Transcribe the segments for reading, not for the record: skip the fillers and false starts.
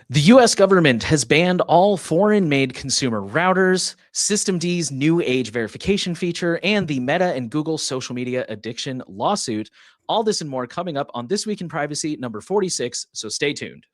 The US government has banned all foreign made consumer routers, systemd's new age verification feature, and the Meta and Google social media addiction lawsuit. All this and more coming up on This Week in Privacy number 46, so stay tuned.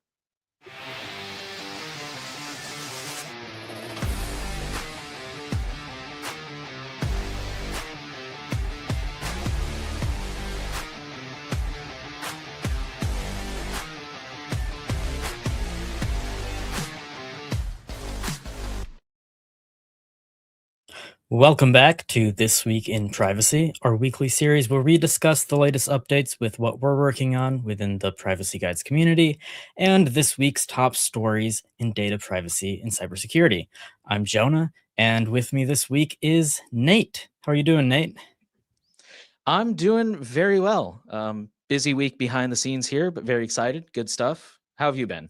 Welcome back to This Week in Privacy, our weekly series where we discuss the latest updates with what we're working on within the Privacy Guides community and this week's top stories in data privacy and cybersecurity. I'm Jonah, and with me this week is Nate. How are you doing, Nate? I'm doing very well. Busy week behind the scenes here, but very excited. Good stuff. How have you been?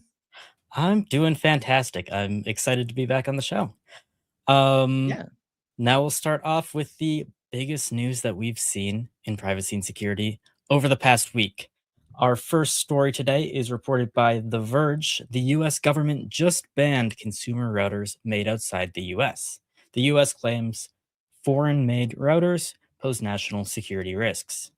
I'm doing fantastic. I'm excited to be back on the show. Um, Yeah. Now we'll start off with the biggest news that we've seen in privacy and security over the past week. Our first story today is reported by The Verge. The US government just banned consumer routers made outside the US. The US claims foreign made routers pose national security risks.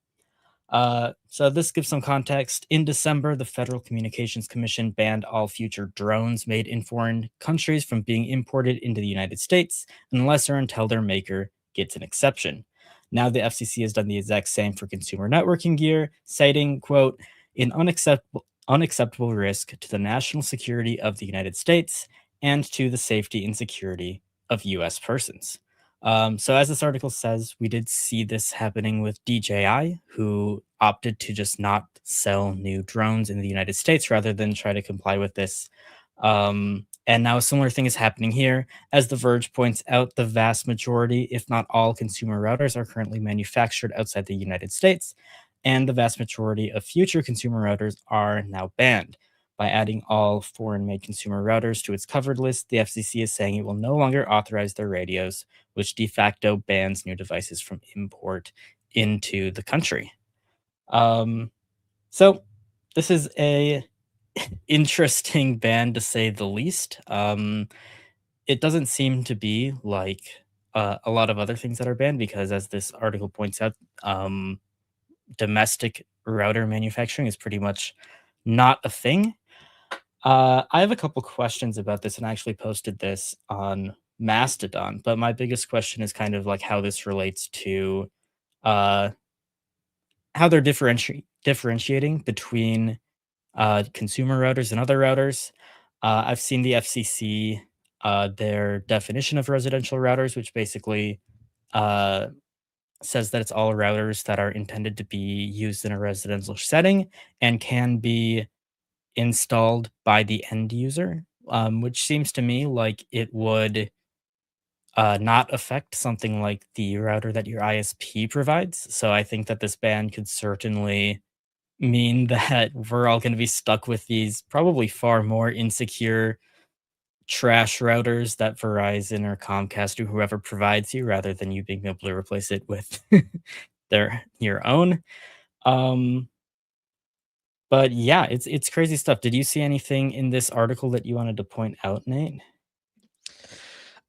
So this gives some context. In December, the Federal Communications Commission banned all future drones made in foreign countries from being imported into the United States unless or until their maker gets an exception. Now the FCC has done the exact same for consumer networking gear, citing, quote, an unacceptable risk to the national security of the United States and to the safety and security of US persons. So as this article says, we did see this happening with DJI, who opted to just not sell new drones in the United States rather than try to comply with this. And now a similar thing is happening here. As The Verge points out, the vast majority, if not all, consumer routers are currently manufactured outside the United States, and the vast majority of future consumer routers are now banned. By adding all foreign made consumer routers to its covered list, the FCC is saying it will no longer authorize their radios, which de facto bans new devices from import into the country. So this is a interesting ban to say the least. It doesn't seem to be like a lot of other things that are banned because, as this article points out, domestic router manufacturing is pretty much not a thing. I have a couple questions about this, and I actually posted this on Mastodon. But my biggest question is kind of like how this relates to uh, how they're differentiating between consumer routers and other routers. I've seen the FCC their definition of residential routers, which basically uh, says that it's all routers that are intended to be used in a residential setting and can be installed by the end user, which seems to me like it would not affect something like the router that your ISP provides. So I think that this ban could certainly mean that we're all going to be stuck with these probably far more insecure trash routers that Verizon or Comcast or whoever provides you rather than you being able to replace it with your own. Um, But yeah, it's crazy stuff. Did you see anything in this article that you wanted to point out, Nate?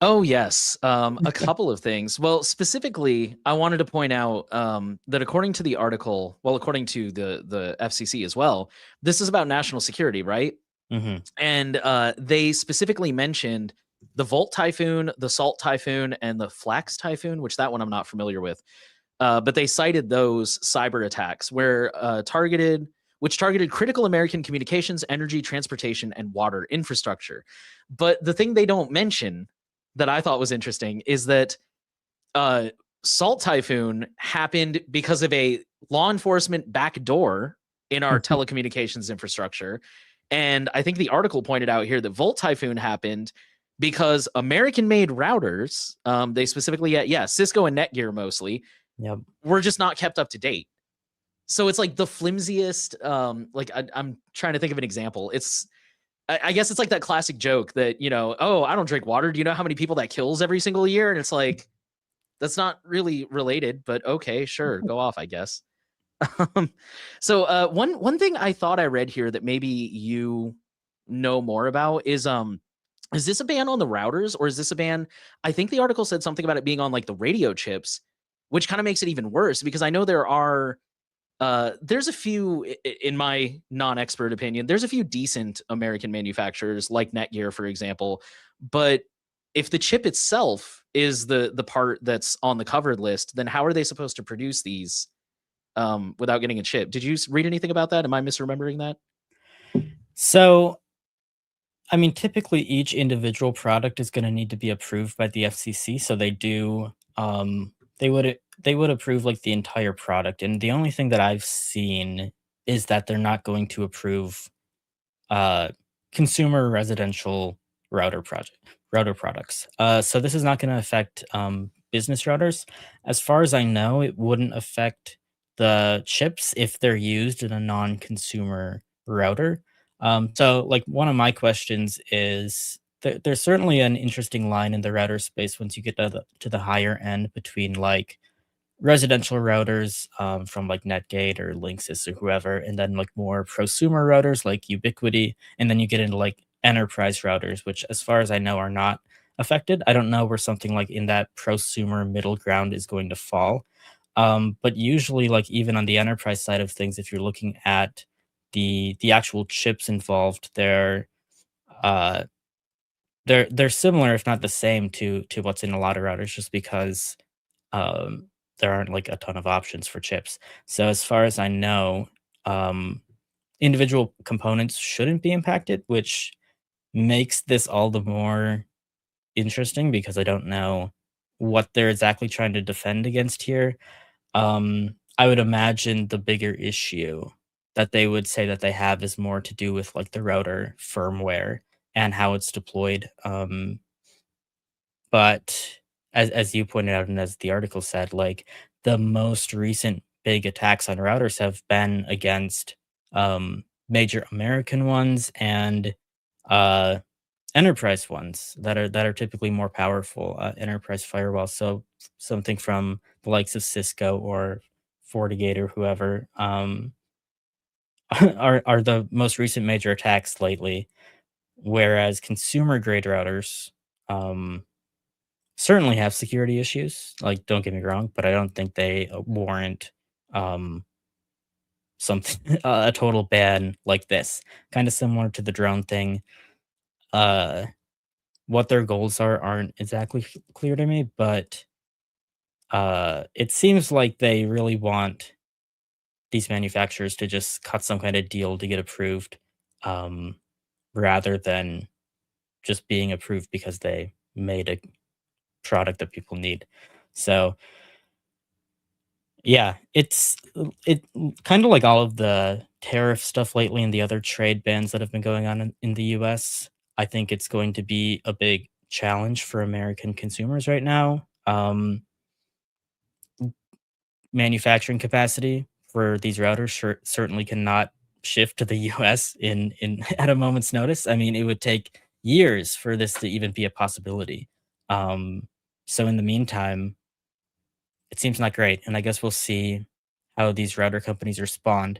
Oh, yes. A couple of things. Well, specifically, I wanted to point out that according to the article, well, according to the FCC as well, this is about national security, right? Mhm. And they specifically mentioned the Volt Typhoon, the Salt Typhoon, and the Flax Typhoon, which that one I'm not familiar with. But they cited those cyber attacks where which targeted critical American communications, energy, transportation, and water infrastructure. But the thing they don't mention that I thought was interesting is that uh, Salt Typhoon happened because of a law enforcement backdoor in our telecommunications infrastructure. And I think the article pointed out here that Volt Typhoon happened because American made routers, they specifically, Cisco and Netgear mostly, Yep. were just not kept up to date. So it's like the flimsiest, I'm trying to think of an example. I guess it's like that classic joke that, oh, I don't drink water. Do you know how many people that kills every single year? And it's like, that's not really related, but okay, sure, go off, I guess. Um, so one thing I thought I read here that maybe you know more about is this a ban on the routers or is this a ban? I think the article said something about it being on like the radio chips, which kind of makes it even worse because I know there's a few in my non-expert opinion, there's a few decent American manufacturers like Netgear, for example. But if the chip itself is the part that's on the covered list, then how are they supposed to produce these without getting a chip? Did you read anything about that? Am I misremembering that? So, I mean, typically each individual product is going to need to be approved by the FCC. So they do, they would approve like the entire product. And the only thing that I've seen is that they're not going to approve uh, consumer residential router products. So this is not going to affect business routers. As far as I know, it wouldn't affect the chips if they're used in a non-consumer router. So, like one of my questions is there's certainly an interesting line in the router space once you get to the higher end between like residential routers from like Netgate or Linksys or whoever, and then like more prosumer routers like Ubiquity, and then you get into like enterprise routers, which, as far as I know, are not affected. I don't know where something like in that prosumer middle ground is going to fall. But usually, like even on the enterprise side of things, if you're looking at the actual chips involved, uh, they're similar, if not the same, to what's in a lot of routers, just because there aren't like a ton of options for chips. So as far as I know, um, individual components shouldn't be impacted, which makes this all the more interesting because I don't know what they're exactly trying to defend against here. I would imagine the bigger issue that they would say that they have is more to do with like the router firmware and how it's deployed. But as you pointed out and as the article said, like the most recent big attacks on routers have been against major American ones and uh, enterprise ones that are typically more powerful enterprise firewalls. So something from the likes of Cisco or FortiGate or whoever are the most recent major attacks lately. Whereas consumer grade routers, um, certainly have security issues, like, don't get me wrong, but I don't think they, warrant, um, something a total ban like this. Kinda similar to the drone thing. Uh, what their goals aren't exactly clear to me, but, it seems like they really want these manufacturers to just cut some kinda deal to get approved, um, rather than just being approved because they made a product that people need. So, yeah, it kinda like all of the tariff stuff lately and the other trade bans that have been going on in the US. I think it's going to be a big challenge for American consumers right now. Manufacturing capacity for these routers certainly cannot shift to the US in at a moment's notice. I mean, it would take years for this to even be a possibility. Um, so in the meantime, it seems not great, and I guess we'll see how these router companies respond.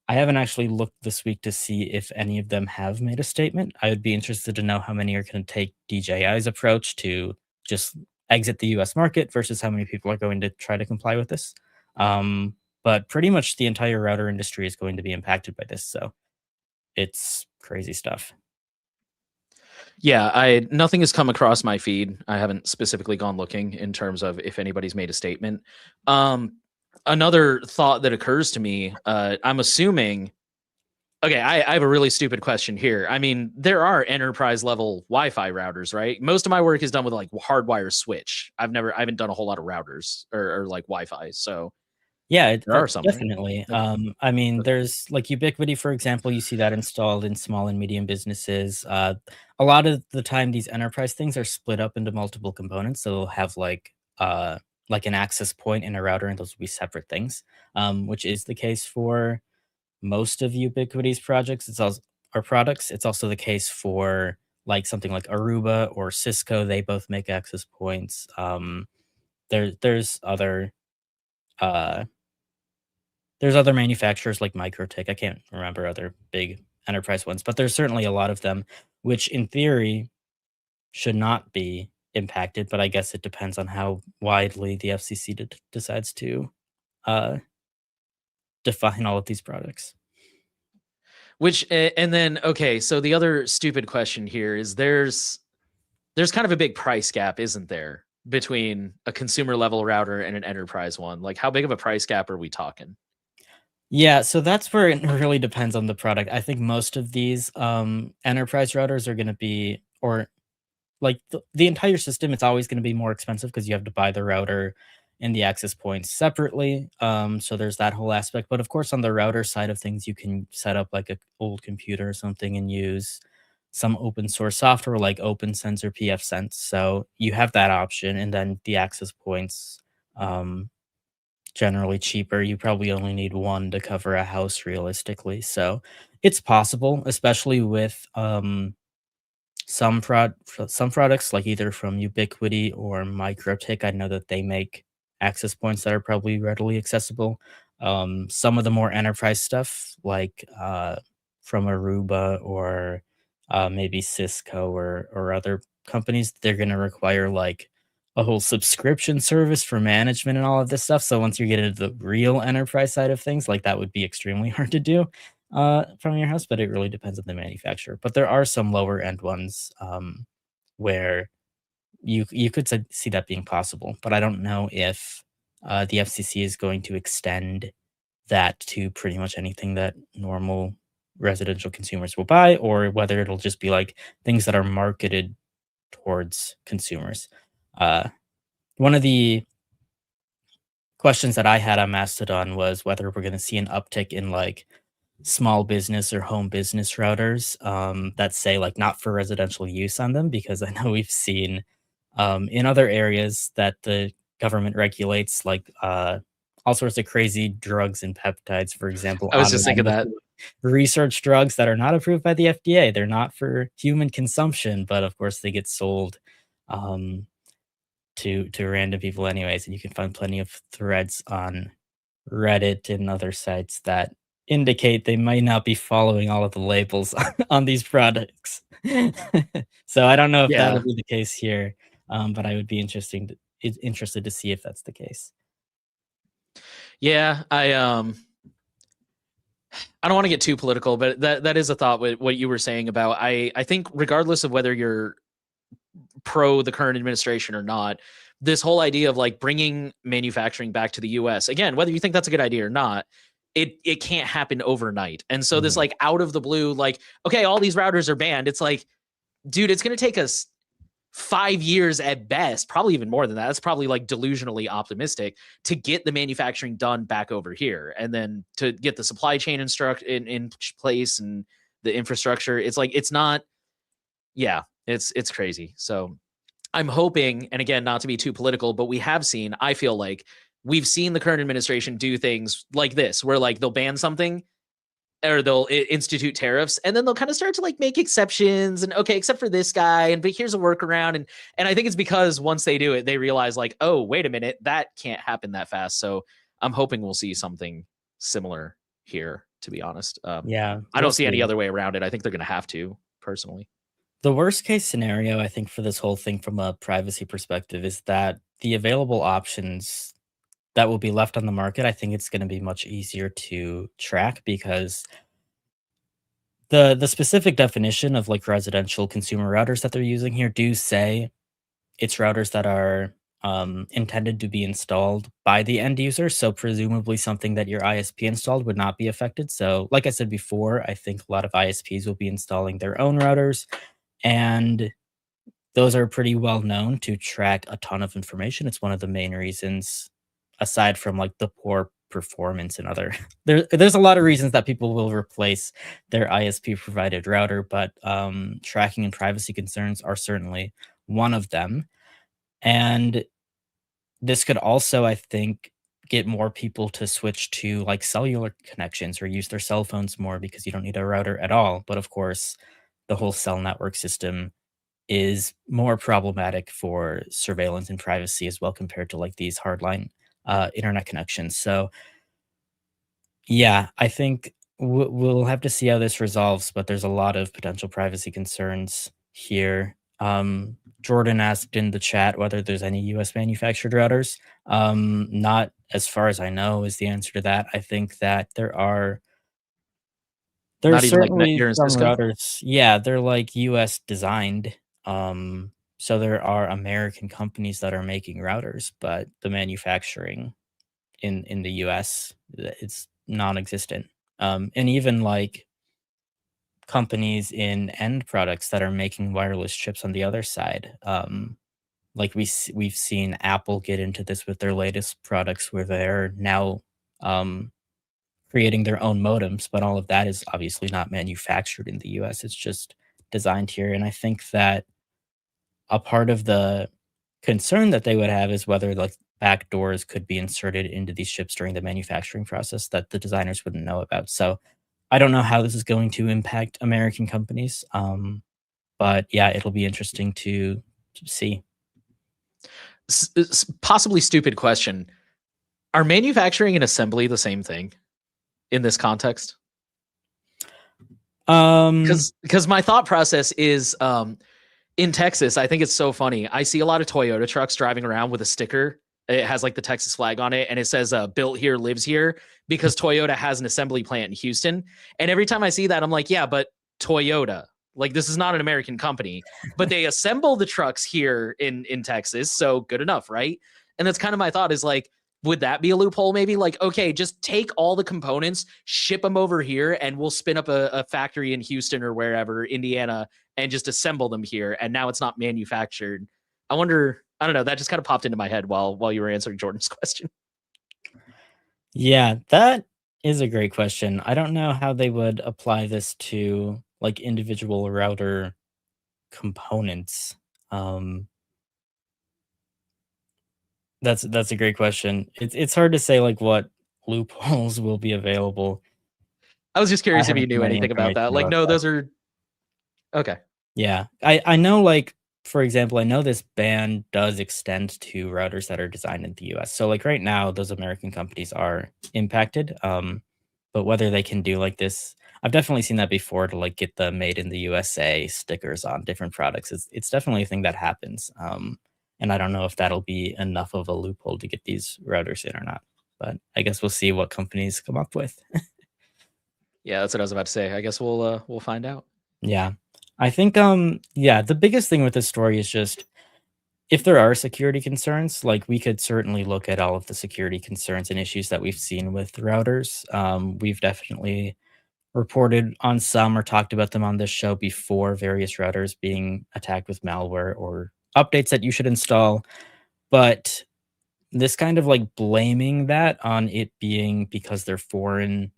I haven't actually looked this week to see if any of them have made a statement. I would be interested to know how many are going to take DJI's approach to just exit the US market versus how many people are going to try to comply with this. But pretty much the entire router industry is going to be impacted by this. So it's crazy stuff. Yeah, I nothing has come across my feed. I haven't specifically gone looking in terms of if anybody's made a statement. Um, Another thought that occurs to me, I'm assuming. Okay, I have a really stupid question here. I mean, there are enterprise level Wi-Fi routers, right? Most of my work is done with like hardwire switch. I haven't done a whole lot of routers or like Wi-Fi. So Yeah, there are some, right? definitely. Okay. I mean, Okay. there's like Ubiquity, for example, you see that installed in small and medium businesses. A lot of the time, these enterprise things are split up into multiple components. So they'll have like an access point and a router, and those will be separate things, which is the case for most of Ubiquity's projects. It's also or products. It's also the case for like something like Aruba or Cisco. They both make access points. There's other uh there's other manufacturers like Microtech. I can't remember other big enterprise ones, but there's certainly a lot of them, which in theory should not be impacted, but I guess it depends on how widely the FCC decides to uh, define all of these products. And then okay, so the other stupid question here is there's kind of a big price gap, isn't there, between a consumer level router and an enterprise one? Like, how big of a price gap are we talking? Yeah, so that's where it really depends on the product. I think most of these enterprise routers are going to be, or like the entire system, it's always going to be more expensive because you have to buy the router and the access points separately. So there's that whole aspect. But of course, on the router side of things, you can set up like a old computer or something and use some open source software like OpenSense or pfSense. So you have that option, and then the access points um, generally cheaper. You probably only need one to cover a house realistically. So it's possible, especially with some products like either from Ubiquiti or MikroTik. I know that they make access points that are probably readily accessible. Some of the more enterprise stuff, like from Aruba or maybe Cisco or other companies, they're going to require like a whole subscription service for management and all of this stuff. So once you get into the real enterprise side of things, like that would be extremely hard to do from your house, but it really depends on the manufacturer. But there are some lower end ones where you could see that being possible, but I don't know if the FCC is going to extend that to pretty much anything that normal residential consumers will buy, or whether it'll just be like things that are marketed towards consumers. Uh, One of the questions that I had on Mastodon was whether we're going to see an uptick in like small business or home business routers that say like not for residential use on them, because I know we've seen in other areas that the government regulates, like all sorts of crazy drugs and peptides, for example, I was just online thinking that. research drugs that are not approved by the FDA. They're not for human consumption, but of course they get sold um, to random people anyways, and you can find plenty of threads on Reddit and other sites that indicate they might not be following all of the labels on these products. So I don't know if that'll Yeah. be the case here, but I would be interested to see if that's the case. Yeah, I don't want to get too political, but that is a thought with what you were saying about I think regardless of whether you're pro the current administration or not, this whole idea of like bringing manufacturing back to the US, again, whether you think that's a good idea or not, it can't happen overnight. And so this Mhm. like out of the blue, like, okay, all these routers are banned. It's like, dude, it's going to take us 5 years at best, probably even more than that. That's probably like delusionally optimistic to get the manufacturing done back over here, and then to get the supply chain in place and the infrastructure. It's like it's not. Yeah, it's crazy. So I'm hoping, and again, not to be too political, but we have seen. I feel like we've seen the current administration do things like this, where like they'll ban something or they'll institute tariffs, and then they'll kind of start to like make exceptions and okay, except for this guy, and but here's a workaround. And I think it's because once they do it, they realize like, oh, wait a minute, that can't happen that fast. So I'm hoping we'll see something similar here, to be honest. Yeah, I we'll don't see any see. other way around it. I think they're going to have to, personally. The worst case scenario, I think, for this whole thing from a privacy perspective is that the available options that will be left on the market, I think it's going to be much easier to track because the specific definition of like residential consumer routers that they're using here do say it's routers that are intended to be installed by the end user. So presumably something that your ISP installed would not be affected. So like I said before, I think a lot of ISPs will be installing their own routers, and those are pretty well known to track a ton of information. It's one of the main reasons, aside from like the poor performance and other there's a lot of reasons that people will replace their ISP provided router, but tracking and privacy concerns are certainly one of them. And this could also, I think, get more people to switch to like cellular connections or use their cell phones more because you don't need a router at all. But of course, the whole cell network system is more problematic for surveillance and privacy as well compared to like these hardline internet connections. So yeah, I think we'll have to see how this resolves, but there's a lot of potential privacy concerns here. Jordan asked in the chat whether there's any US manufactured routers. Not as far as I know is the answer to that. I think that Not there's even like certainly Netgear and some Cisco? routers. Yeah, they're like US designed. So there are American companies that are making routers, but the manufacturing in the US, it's non-existent. And even like companies in end products that are making wireless chips on the other side. Like we've seen Apple get into this with their latest products where they're now um, creating their own modems, but all of that is obviously not manufactured in the US. It's just designed here. And I think that a part of the concern that they would have is whether like back doors could be inserted into these chips during the manufacturing process that the designers wouldn't know about. So I don't know how this is going to impact American companies. But yeah, it'll be interesting to see. Possibly stupid question. Are manufacturing and assembly the same thing in this context? Um, Because my thought process is in Texas, I think it's so funny. I see a lot of Toyota trucks driving around with a sticker. It has like the Texas flag on it and it says built here, lives here because Toyota has an assembly plant in Houston. And every time I see that, I'm like, yeah, but Toyota, like this is not an American company, but they assemble the trucks here in Texas. So good enough, right? And that's kind of my thought is like, would that be a loophole? Maybe like, okay, just take all the components, ship them over here, and we'll spin up a factory in Houston or wherever, Indiana, and just assemble them here. And now it's not manufactured. I wonder. I don't know. That just kind of popped into my head while you were answering Jordan's question. yeah, that is a great question. I don't know how they would apply this to like individual router components. Um, that's a great question. It's hard to say like what loopholes will be available. I was just I curious if you haven't knew seen any anything about information that. Like, about no, that. those are okay. Yeah. I know, like, for example, I know this ban does extend to routers that are designed in the US. So, like, right now, those American companies are impacted. But whether they can do like this, I've definitely seen that before to like get the made in the USA stickers on different products. It's definitely a thing that happens. And I don't know if that'll be enough of a loophole to get these routers in or not. But I guess we'll see what companies come up with. Yeah, that's what I was about to say. I guess we'll find out. Yeah. I think yeah, the biggest thing with this story is just if there are security concerns, like we could certainly look at all of the security concerns and issues that we've seen with routers. We've definitely reported on some or talked about them on this show before, various routers being attacked with malware or updates that you should install. But this kind of like blaming that on it being because they're foreign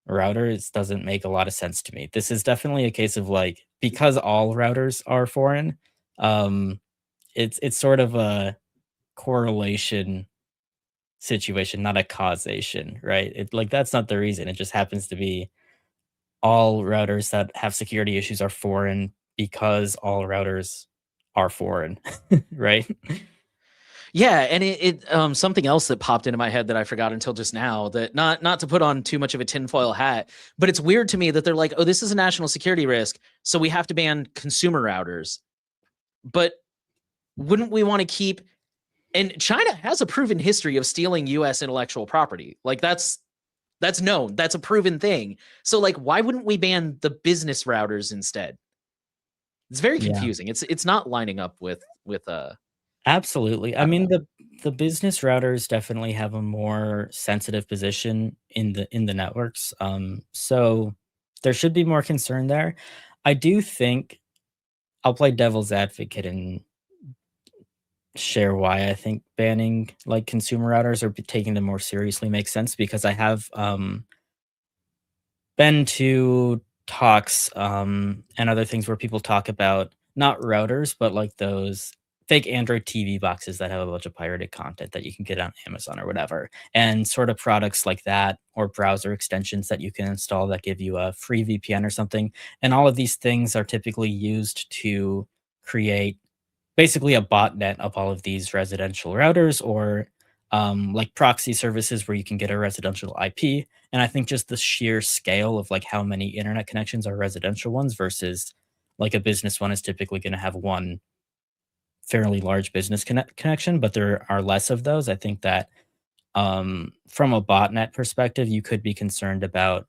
routers doesn't make a lot of sense to me. This is definitely a case of like because all routers are foreign, um, it's sort of a correlation situation, not a causation, right? It like that's not the reason. It just happens to be all routers that have security issues are foreign because all routers are foreign, right? Yeah, and it something else that popped into my head that I forgot until just now, that not to put on too much of a tinfoil hat, but it's weird to me that they're like, oh, this is a national security risk, so we have to ban consumer routers. But wouldn't we want to keep, and China has a proven history of stealing US intellectual property. Like that's known. That's a proven thing. So like why wouldn't we ban the business routers instead? It's very Yeah. confusing. It's not lining up with Absolutely. I I don't mean, know. the business routers definitely have a more sensitive position in the networks. So there should be more concern there. I do think I'll play devil's advocate and share why I think banning like consumer routers or taking them more seriously makes sense because I have been to talks, and other things where people talk about not routers, but like those fake Android TV boxes that have a bunch of pirated content that you can get on Amazon or whatever, and sort of products like that or browser extensions that you can install that give you a free VPN or something. And all of these things are typically used to create basically a botnet of all of these residential routers or like proxy services where you can get a residential IP. And I think just the sheer scale of like how many internet connections are residential ones versus like a business one is typically going to have one fairly large business connection, but there are less of those. I think that from a botnet perspective, you could be concerned about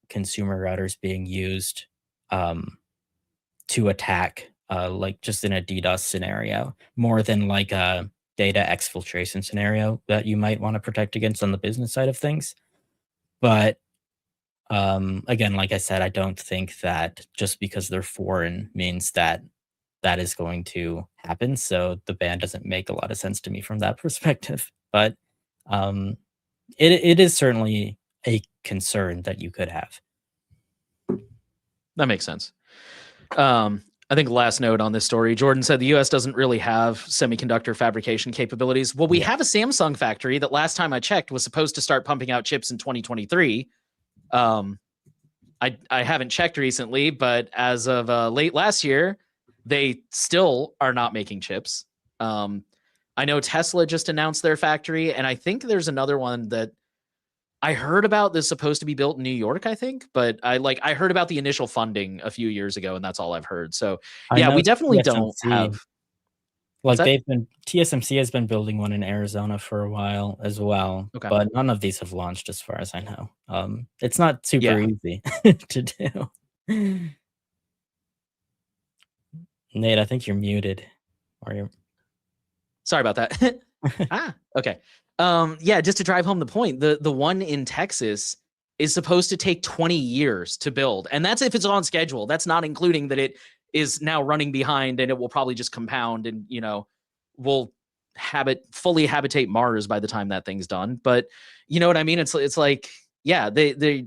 consumer routers being used um, to attack, like just in a DDoS scenario, more than like a data exfiltration scenario that you might want to protect against on the business side of things. But again, like I said, I don't think that just because they're foreign means that that is going to happen. So the ban doesn't make a lot of sense to me from that perspective. But um, it is certainly a concern that you could have. That makes sense. I think last note on this story, Jordan said the US doesn't really have semiconductor fabrication capabilities. Well, we have a Samsung factory that last time I checked was supposed to start pumping out chips in 2023. I haven't checked recently, but as of late last year, they still are not making chips. I know Tesla just announced their factory, and I think there's another one that I heard about that's supposed to be built in New York, I think, but I heard about the initial funding a few years ago, and that's all I've heard. So I yeah, know we definitely don't TSMC, have. What's like that? TSMC has been building one in Arizona for a while as well, Okay. but none of these have launched as far as I know. It's not super Yeah. easy to do. Nate, I think you're muted. Or you're Sorry about that. Okay. Yeah, just to drive home the point, the one in Texas is supposed to take 20 years to build. And that's if it's on schedule. That's not including that it is now running behind and it will probably just compound and, will fully habitate Mars by the time that thing's done. But you know what I mean? It's like, yeah, they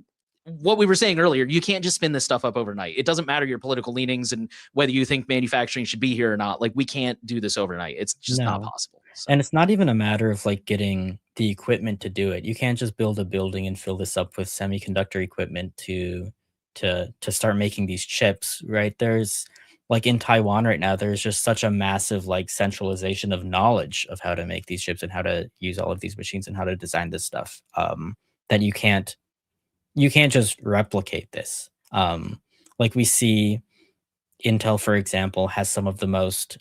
what we were saying earlier, you can't just spin this stuff up overnight. It doesn't matter your political leanings and whether you think manufacturing should be here or not. Like, we can't do this overnight. It's just not no. possible. So. And it's not even a matter of like getting the equipment to do it. You can't just build a building and fill this up with semiconductor equipment to start making these chips, right? There's like in Taiwan right now, there's just such a massive like centralization of knowledge of how to make these chips and how to use all of these machines and how to design this stuff, that you can't just replicate this. Like we see Intel, for example, has some of the most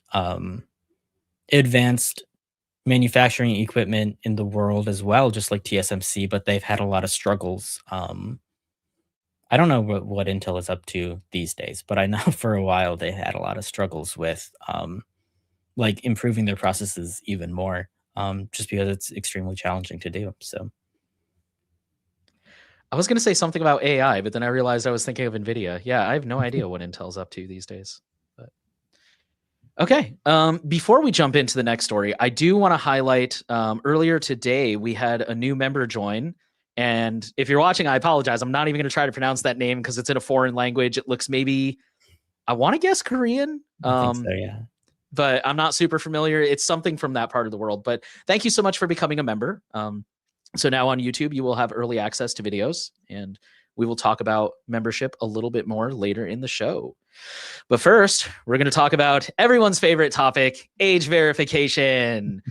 advanced manufacturing equipment in the world as well, just like TSMC, but they've had a lot of struggles. I don't know what Intel is up to these days, but I know for a while they had a lot of struggles with like improving their processes even more, just because it's extremely challenging to do. So I was going to say something about AI, but then I realized I was thinking of NVIDIA. Yeah, I have no idea what Intel's up to these days. But okay. Before we jump into the next story, I do want to highlight earlier today, we had a new member join. And if you're watching, I apologize. I'm not even going to try to pronounce that name because it's in a foreign language. It looks maybe, I want to guess Korean. I think so, yeah. But I'm not super familiar. It's something from that part of the world. But thank you so much for becoming a member. So now on YouTube, you will have early access to videos, and we will talk about membership a little bit more later in the show. But first, we're going to talk about everyone's favorite topic, age verification.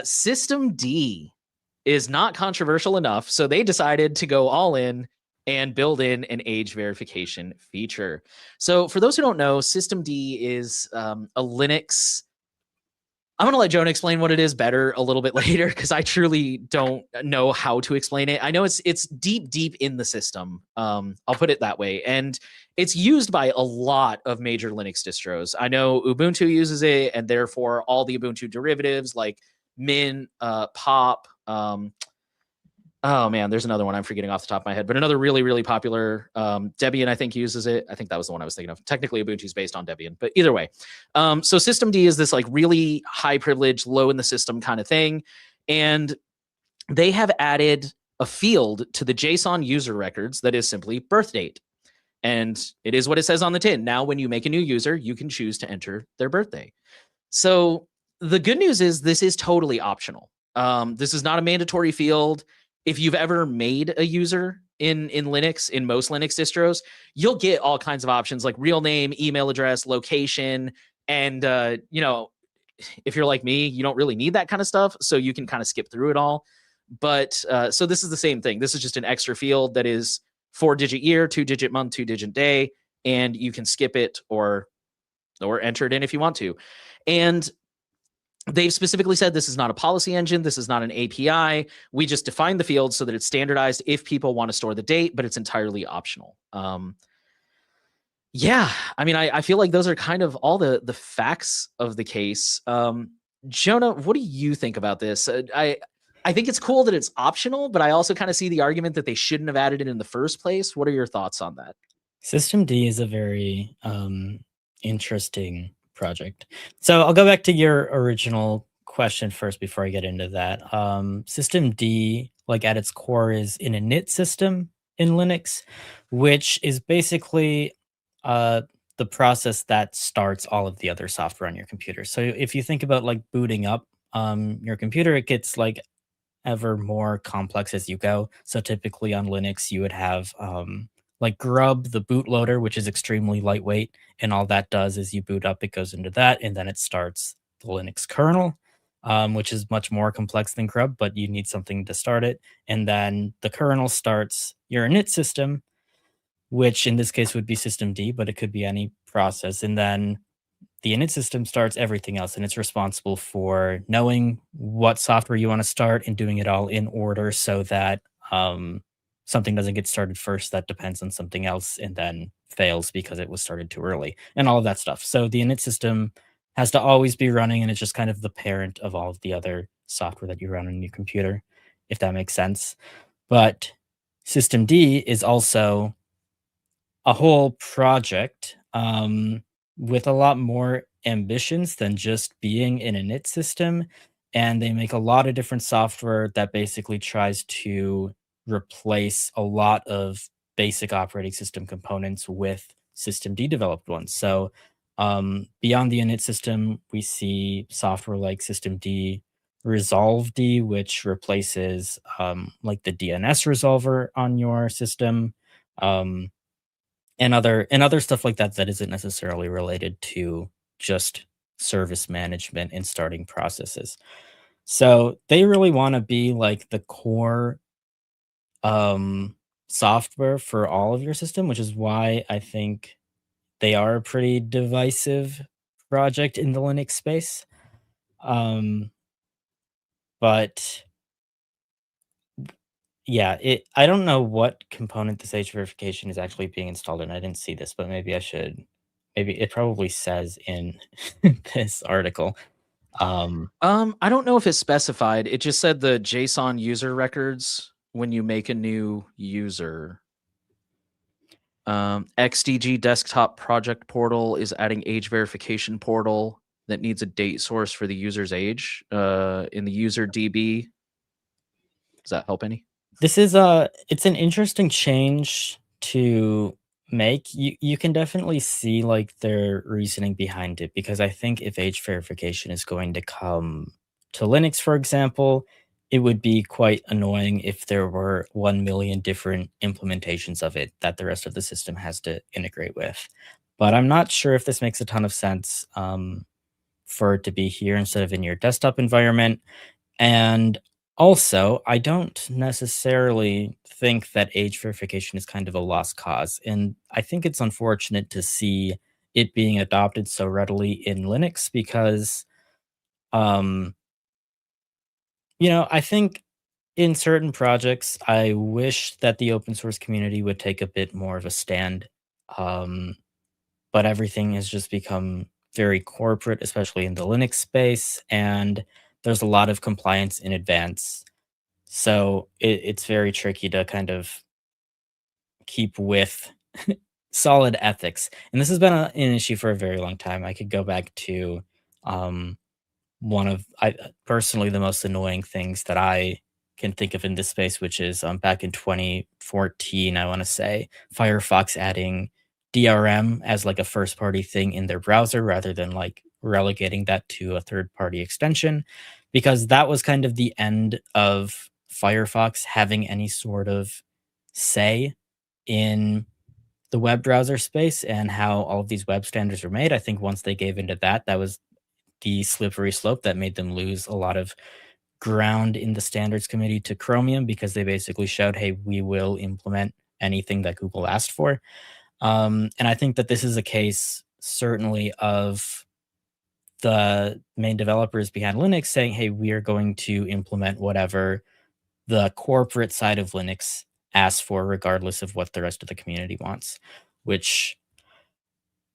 System D is not controversial enough, so they decided to go all in and build in an age verification feature. So for those who don't know, System D is a Linux. I'm going to let Jonah explain what it is better a little bit later because I truly don't know how to explain it. I know it's deep in the system. I'll put it that way. And it's used by a lot of major Linux distros. I know Ubuntu uses it, and therefore all the Ubuntu derivatives like Mint, Pop, oh man, there's another one I'm forgetting off the top of my head, but another really popular Debian, I think, uses it. I think that was the one I was thinking of. Technically, Ubuntu is based on Debian, but either way. So System D is this like really high privilege, low in the system kind of thing. And they have added a field to the JSON user records that is simply birth date. And it is what it says on the tin. Now, when you make a new user, you can choose to enter their birthday. So the good news is this is totally optional. This is not a mandatory field. If you've ever made a user in Linux, in most Linux distros, you'll get all kinds of options like real name, email address, location, and if you're like me, you don't really need that kind of stuff, so you can kind of skip through it all. But so this is the same thing. This is just an extra field that is 4-digit year, 2-digit month, 2-digit day, and you can skip it or enter it in if you want to. And they've specifically said this is not a policy engine. This is not an API. We just define the field so that it's standardized if people want to store the date, but it's entirely optional. Yeah, I mean, I feel like those are kind of all the facts of the case. Jonah, what do you think about this? I think it's cool that it's optional, but I also kind of see the argument that they shouldn't have added it in the first place. What are your thoughts on that? System D is a very interesting project. So I'll go back to your original question first before I get into that. System D, like at its core, is an init system in Linux, which is basically uh, the process that starts all of the other software on your computer. So if you think about like booting up your computer, it gets like ever more complex as you go. So typically on Linux, you would have like Grub, the bootloader, which is extremely lightweight, and all that does is you boot up, it goes into that, and then it starts the Linux kernel, which is much more complex than Grub, but you need something to start it. And then the kernel starts your init system, which in this case would be system D, but it could be any process. And then the init system starts everything else, and it's responsible for knowing what software you want to start and doing it all in order so that something doesn't get started first that depends on something else and then fails because it was started too early and all of that stuff. So the init system has to always be running, and it's just kind of the parent of all of the other software that you run on your computer, if that makes sense. But system D is also a whole project with a lot more ambitions than just being an init system. And they make a lot of different software that basically tries to replace a lot of basic operating system components with system D developed ones. So beyond the init system, we see software like system D resolve D, which replaces like the DNS resolver on your system. Um, and other stuff like that that isn't necessarily related to just service management and starting processes. So they really want to be like the core um software for all of your system, which is why I think they are a pretty divisive project in the Linux space. Um but yeah, I don't know what component this age verification is actually being installed in. I didn't see this, but maybe I should. Maybe it probably says in this article. Um, I don't know if it's specified. It just said the JSON user records when you make a new user. XDG desktop project portal is adding age verification portal that needs a date source for the user's age in the user DB. Does that help any? this is it's an interesting change to make. You can definitely see like their reasoning behind it because I think if age verification is going to come to Linux, for example, it would be quite annoying if there were 1 million different implementations of it that the rest of the system has to integrate with. But I'm not sure if this makes a ton of sense for it to be here instead of in your desktop environment. And also, I don't necessarily think that age verification is kind of a lost cause. And I think it's unfortunate to see it being adopted so readily in Linux because, um, I think in certain projects, I wish that the open source community would take a bit more of a stand. Um, but everything has just become very corporate, especially in the Linux space. And there's a lot of compliance in advance. So it's very tricky to kind of keep with solid ethics. And this has been an issue for a very long time. I could go back to um, one of personally the most annoying things that I can think of in this space, which is back in 2014, I want to say, Firefox adding DRM as like a first party thing in their browser rather than like relegating that to a third party extension, because that was kind of the end of Firefox having any sort of say in the web browser space and how all of these web standards are made. I think once they gave into that, that was the slippery slope that made them lose a lot of ground in the standards committee to Chromium because they basically showed, hey, we will implement anything that Google asked for. And I think that this is a case certainly of the main developers behind Linux saying, hey, we are going to implement whatever the corporate side of Linux asks for, regardless of what the rest of the community wants, which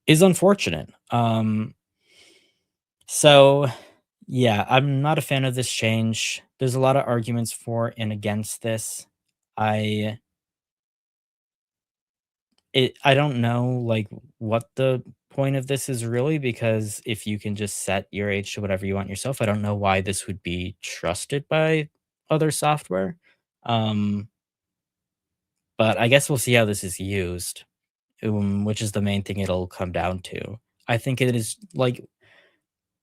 is unfortunate. So yeah, I'm not a fan of this change. There's a lot of arguments for and against this. I I don't know like what the point of this is really, because if you can just set your age to whatever you want yourself, I don't know why this would be trusted by other software. Um, but I guess we'll see how this is used, which is the main thing it'll come down to. I think it is like,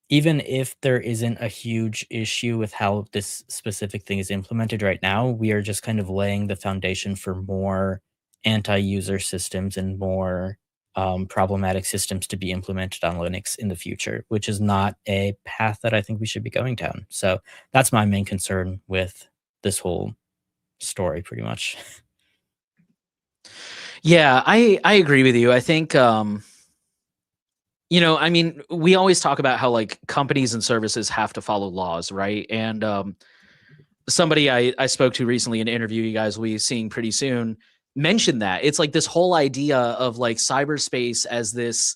even if there isn't a huge issue with how this specific thing is implemented right now, we are just kind of laying the foundation for more anti-user systems and more problematic systems to be implemented on Linux in the future, which is not a path that I think we should be going down. So that's my main concern with this whole story, pretty much. Yeah, I agree with you. I think I mean, we always talk about how like companies and services have to follow laws, right? And somebody I spoke to recently in an interview you guys will be seeing pretty soon mentioned that. It's like this whole idea of like cyberspace as this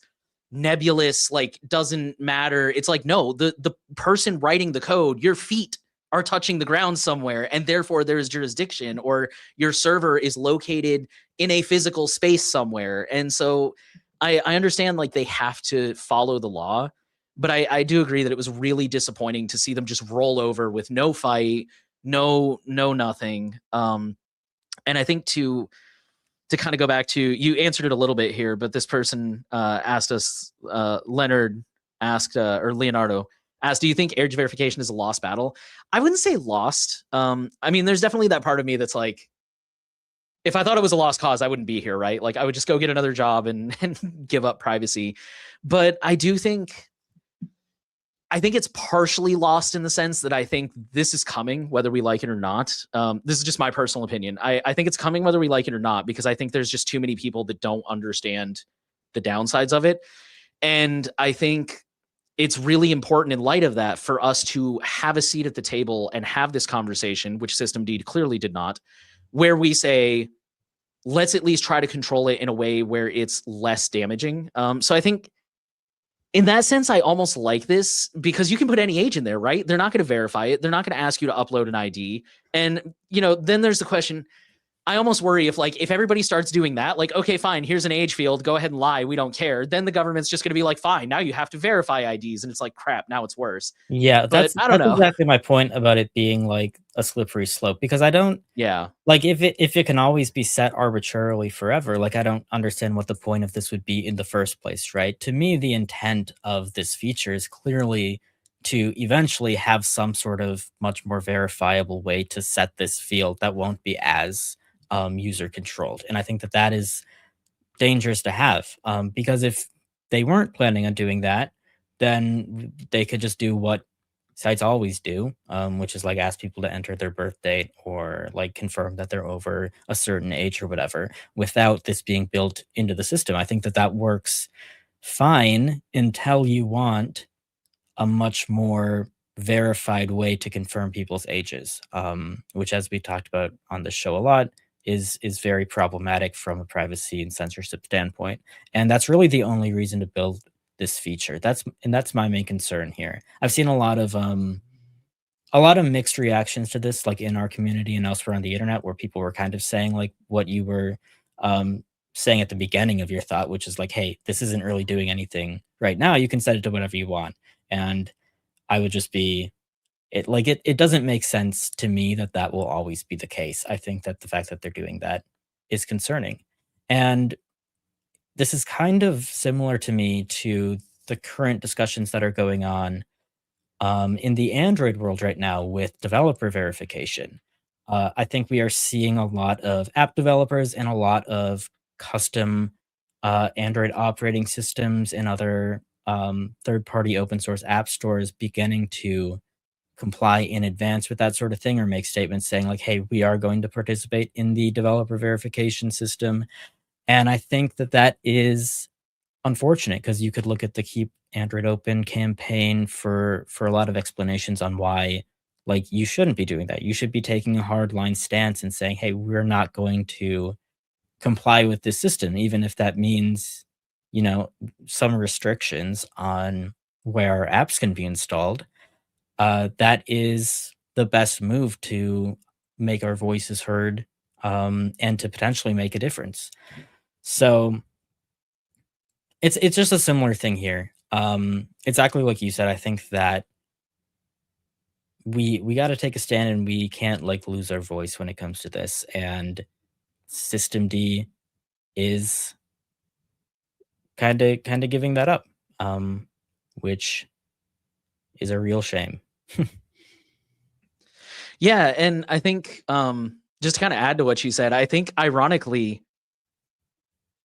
nebulous, like doesn't matter. It's like, no, the person writing the code, your feet are touching the ground somewhere, and therefore there is jurisdiction, or your server is located in a physical space somewhere. And so I understand like they have to follow the law, but I do agree that it was really disappointing to see them just roll over with no fight, no nothing. And I think to kind of go back to, you answered it a little bit here, but this person asked us, Leonard asked, or Leonardo asked, do you think age verification is a lost battle? I wouldn't say lost. I mean, there's definitely that part of me that's like, if I thought it was a lost cause, I wouldn't be here, right? Like I would just go get another job and give up privacy. But I think it's partially lost in the sense that I think this is coming, whether we like it or not. This is just my personal opinion. I think it's coming whether we like it or not, because I think there's just too many people that don't understand the downsides of it. And I think it's really important in light of that for us to have a seat at the table and have this conversation, which System D clearly did not, where we say, let's at least try to control it in a way where it's less damaging. So I think in that sense, I almost like this because you can put any age in there, right? They're not going to verify it. They're not going to ask you to upload an ID. And, then there's the question. I almost worry if everybody starts doing that, like, okay, fine, here's an age field, go ahead and lie, we don't care. Then the government's just going to be like, fine, now you have to verify IDs. And it's like, crap, now it's worse. Yeah, But I don't that's know. exactly my point about it being like a slippery slope, because I don't Yeah. like, if it can always be set arbitrarily forever, like I don't understand what the point of this would be in the first place, right? To me, the intent of this feature is clearly to eventually have some sort of much more verifiable way to set this field that won't be as user controlled. And I think that that is dangerous to have, because if they weren't planning on doing that, then they could just do what sites always do, which is like ask people to enter their birth date or like confirm that they're over a certain age or whatever, without this being built into the system. I think that that works fine until you want a much more verified way to confirm people's ages, which, as we talked about on the show a lot, is very problematic from a privacy and censorship standpoint. And that's really the only reason to build this feature. That's my main concern here. I've seen a lot of mixed reactions to this, like in our community and elsewhere on the internet, where people were kind of saying like what you were um, saying at the beginning of your thought, which is like, hey, this isn't really doing anything right now. You can set it to whatever you want. And I would just be it doesn't make sense to me that that will always be the case. I think that the fact that they're doing that is concerning. And this is kind of similar to me to the current discussions that are going on in the Android world right now with developer verification. I think we are seeing a lot of app developers and a lot of custom Android operating systems and other third-party open source app stores beginning to comply in advance with that sort of thing or make statements saying like, "Hey, we are going to participate in the developer verification system." And I think that that is unfortunate because you could look at the Keep Android Open campaign for a lot of explanations on why, like, you shouldn't be doing that. You should be taking a hard line stance and saying, "Hey, we're not going to comply with this system," even if that means, you know, some restrictions on where apps can be installed. That is the best move to make our voices heard, and to potentially make a difference. So it's just a similar thing here. Exactly like you said, I think that we got to take a stand and we can't like lose our voice when it comes to this. And System D is kind of giving that up, um, which is a real shame. Yeah, and I think just to kind of add to what you said, I think ironically,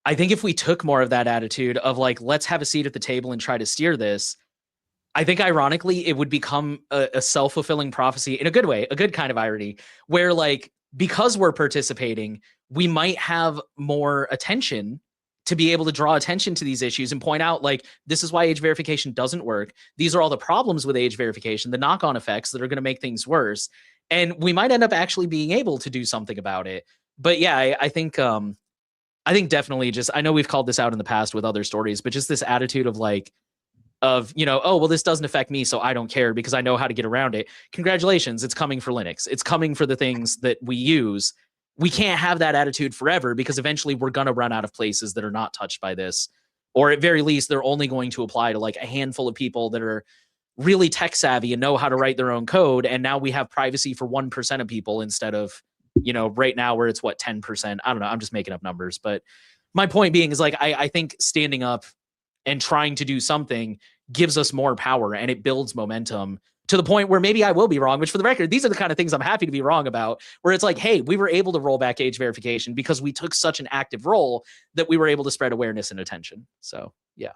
I think if we took more of that attitude of like, let's have a seat at the table and try to steer this, I think ironically it would become a self-fulfilling prophecy in a good way, a good kind of irony, where like because we're participating, we might have more attention to be able to draw attention to these issues and point out like this is why age verification doesn't work. These are all the problems with age verification, the knock-on effects that are going to make things worse. And we might end up actually being able to do something about it. But yeah, I think definitely just I know we've called this out in the past with other stories, but just this attitude of like of, you know, oh, well, this doesn't affect me, so I don't care because I know how to get around it. Congratulations, it's coming for Linux. It's coming for the things that we use. We can't have that attitude forever because eventually we're going to run out of places that are not touched by this. Or at very least, they're only going to apply to like a handful of people that are really tech savvy and know how to write their own code. And now we have privacy for 1% of people instead of, you know, right now where it's what, 10%. I don't know. I'm just making up numbers. But my point being is like, I think standing up and trying to do something gives us more power and it builds momentum to the point where maybe I will be wrong, which for the record, these are the kind of things I'm happy to be wrong about, where it's like, hey, we were able to roll back age verification because we took such an active role that we were able to spread awareness and attention. So yeah.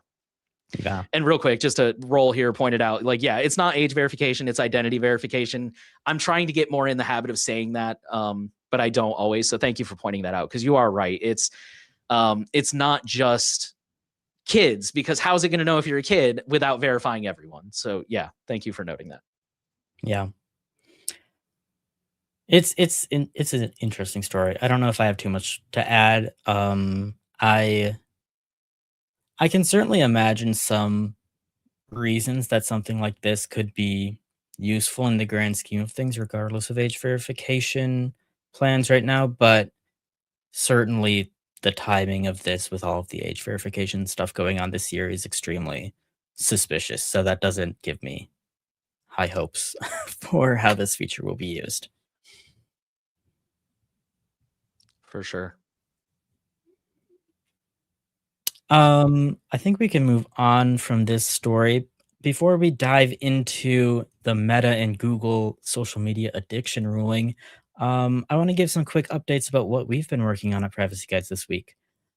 Yeah. And real quick, just to roll here, pointed out, like, yeah, it's not age verification, it's identity verification. I'm trying to get more in the habit of saying that, but I don't always. So thank you for pointing that out because you are right. It's not just kids, because how's it going to know if you're a kid without verifying everyone? So yeah, thank you for noting that. Yeah. It's an interesting story. I don't know if I have too much to add. I can certainly imagine some reasons that something like this could be useful in the grand scheme of things, regardless of age verification plans right now. But certainly the timing of this with all of the age verification stuff going on this year is extremely suspicious. So that doesn't give me high hopes for how this feature will be used. For sure. I think we can move on from this story. Before we dive into the Meta and Google social media addiction ruling, I want to give some quick updates about what we've been working on at Privacy Guides this week.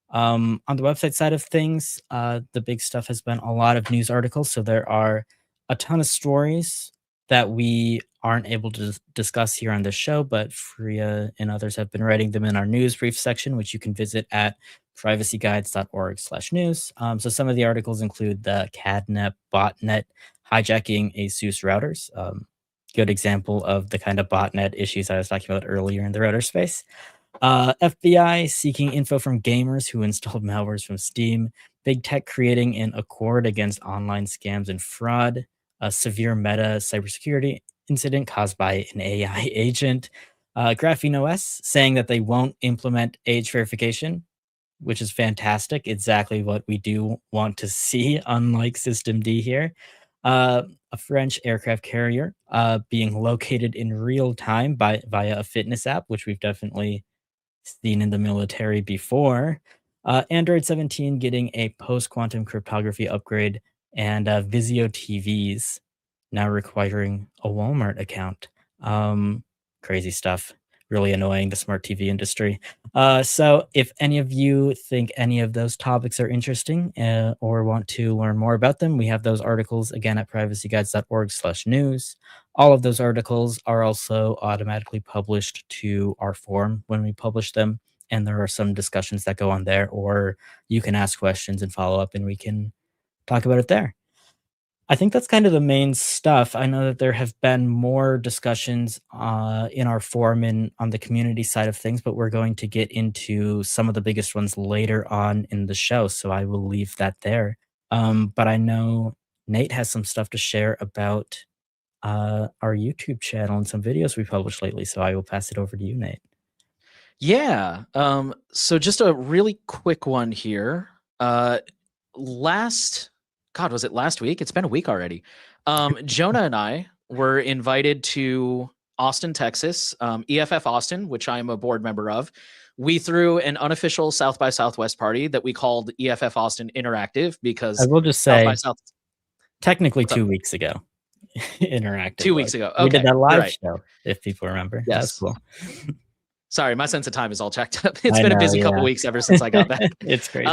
On the website side of things, the big stuff has been a lot of news articles. So there are a ton of stories that we aren't able to discuss here on the show, but Freya and others have been writing them in our news brief section, which you can visit at privacyguides.org/news. So some of the articles include the CADNet botnet hijacking ASUS routers. Good example of the kind of botnet issues I was talking about earlier in the router space. FBI seeking info from gamers who installed malwares from Steam. Big Tech creating an accord against online scams and fraud. A severe Meta cybersecurity incident caused by an AI agent. Graphene OS saying that they won't implement age verification, which is fantastic. Exactly what we do want to see, unlike System D here. A French aircraft carrier being located in real time via a fitness app, which we've definitely seen in the military before. Android 17 getting a post-quantum cryptography upgrade, and Vizio TVs now requiring a Walmart account. Crazy stuff. really annoying, the smart TV industry. So if any of you think any of those topics are interesting or want to learn more about them, we have those articles again at privacyguides.org/news. All of those articles are also automatically published to our forum when we publish them. And there are some discussions that go on there, or you can ask questions and follow up, and we can talk about it there. I think that's kind of the main stuff. I know that there have been more discussions in our forum and on the community side of things, but we're going to get into some of the biggest ones later on in the show. So I will leave that there. But I know Nate has some stuff to share about our YouTube channel and some videos we published lately. So I will pass it over to you, Nate. Yeah. So just a really quick one here. Was it last week? It's been a week already. Jonah and I were invited to Austin, Texas, EFF Austin, which I'm a board member of. We threw an unofficial South by Southwest party that we called EFF Austin Interactive I because will just South by say, South. technically What's up? 2 weeks ago, interactive 2 weeks ago. we did Okay. that You're live right. show, if people remember. That's Yes. cool. Sorry, my sense of time is all checked up. It's I been a know, busy couple yeah. weeks ever since I got back. It's crazy.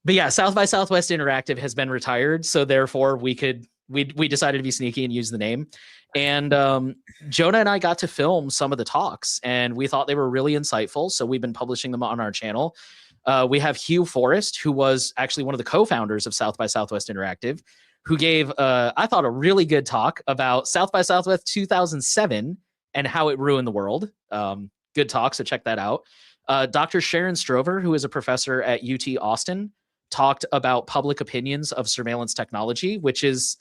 But yeah, South by Southwest Interactive has been retired, so therefore we decided to be sneaky and use the name. And Jonah and I got to film some of the talks, and we thought they were really insightful. So we've been publishing them on our channel. We have Hugh Forrest, who was actually one of the co-founders of South by Southwest Interactive, who gave I thought a really good talk about South by Southwest 2007 and how it ruined the world. Good talk, so check that out. Dr. Sharon Strover, who is a professor at UT Austin, talked about public opinions of surveillance technology, which is,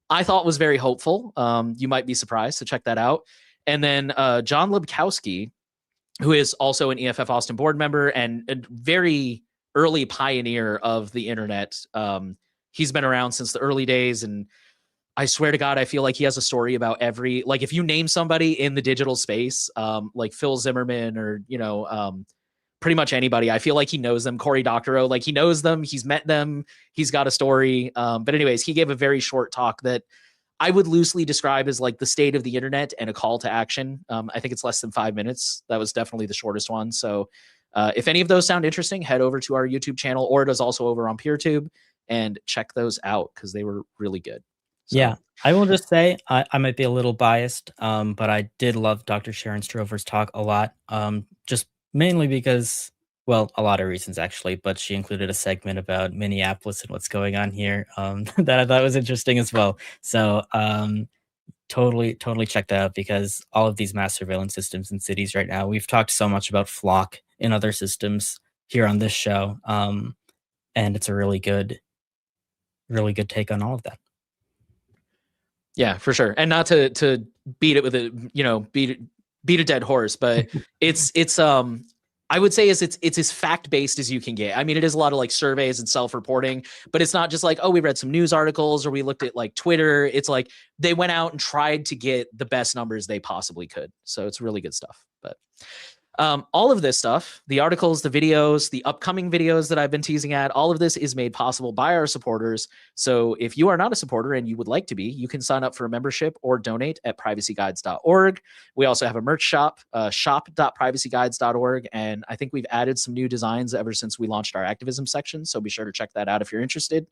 I thought, was very hopeful. You might be surprised, so check that out. And then John Lebkowski, who is also an EFF Austin board member and a very early pioneer of the internet. He's been around since the early days, and I swear to God, I feel like he has a story about like if you name somebody in the digital space, like Phil Zimmerman or, pretty much anybody, I feel like he knows them. Cory Doctorow, like he knows them. He's met them. He's got a story. But anyways, he gave a very short talk that I would loosely describe as like the state of the internet and a call to action. I think it's less than 5 minutes. That was definitely the shortest one. So if any of those sound interesting, head over to our YouTube channel, or it is also over on PeerTube, and check those out because they were really good. So. Yeah, I will just say I might be a little biased, but I did love Dr. Sharon Strover's talk a lot, just mainly because, well, a lot of reasons actually, but she included a segment about Minneapolis and what's going on here that I thought was interesting as well. So totally check that out, because all of these mass surveillance systems in cities right now, we've talked so much about Flock in other systems here on this show, and it's a really good take on all of that. Yeah, for sure. And not to beat it with a, beat a dead horse, but it's I would say it's as fact-based as you can get. I mean, it is a lot of like surveys and self-reporting, but it's not just like, oh, we read some news articles or we looked at like Twitter. It's like they went out and tried to get the best numbers they possibly could. So it's really good stuff. But all of this stuff, the articles, the videos, the upcoming videos that I've been teasing at, all of this is made possible by our supporters. So if you are not a supporter and you would like to be, you can sign up for a membership or donate at privacyguides.org. We also have a merch shop, shop.privacyguides.org. And I think we've added some new designs ever since we launched our activism section. So be sure to check that out if you're interested.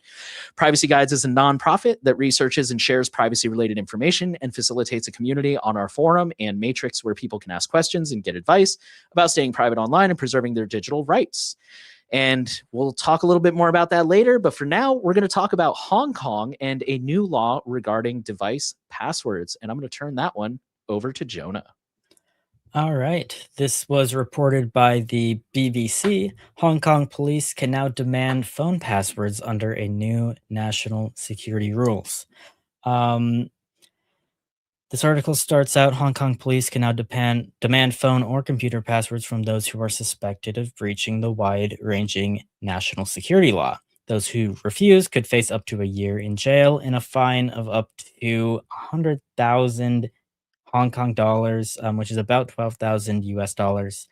Privacy Guides is a nonprofit that researches and shares privacy-related information and facilitates a community on our forum and matrix where people can ask questions and get advice about staying private online and preserving their digital rights. And we'll talk a little bit more about that later. But for now, we're going to talk about Hong Kong and a new law regarding device passwords. And I'm going to turn that one over to Jonah. All right. This was reported by the BBC. Hong Kong police can now demand phone passwords under a new national security rules. This article starts out, Hong Kong police can now demand phone or computer passwords from those who are suspected of breaching the wide-ranging national security law. Those who refuse could face up to a year in jail and a fine of up to 100,000 Hong Kong dollars, which is about 12,000 US dollars.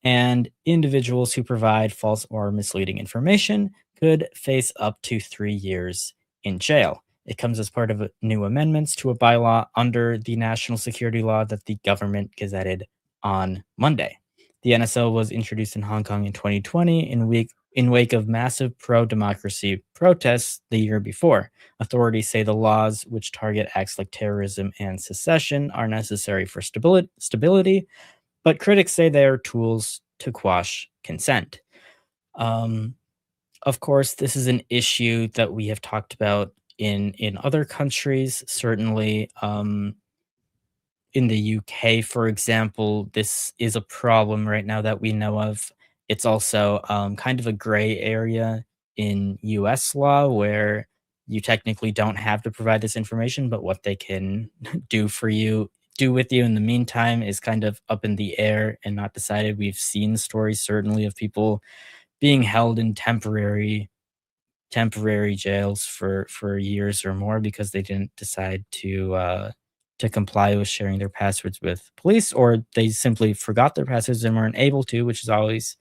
And individuals who provide false or misleading information could face up to 3 years in jail. It comes as part of new amendments to a bylaw under the national security law that the government gazetted on Monday. The NSL was introduced in Hong Kong in 2020 in wake of massive pro-democracy protests the year before. Authorities say the laws, which target acts like terrorism and secession, are necessary for stability, but critics say they are tools to quash consent. Um, of course, this is an issue that we have talked about in other countries. Certainly, in the UK, for example, this is a problem right now that we know of. It's also kind of a gray area in US law where you technically don't have to provide this information, but what they can do with you in the meantime is kind of up in the air and not decided. We've seen stories certainly of people being held in temporary jails for years or more because they didn't decide to comply with sharing their passwords with police, or they simply forgot their passwords and weren't able to, which is always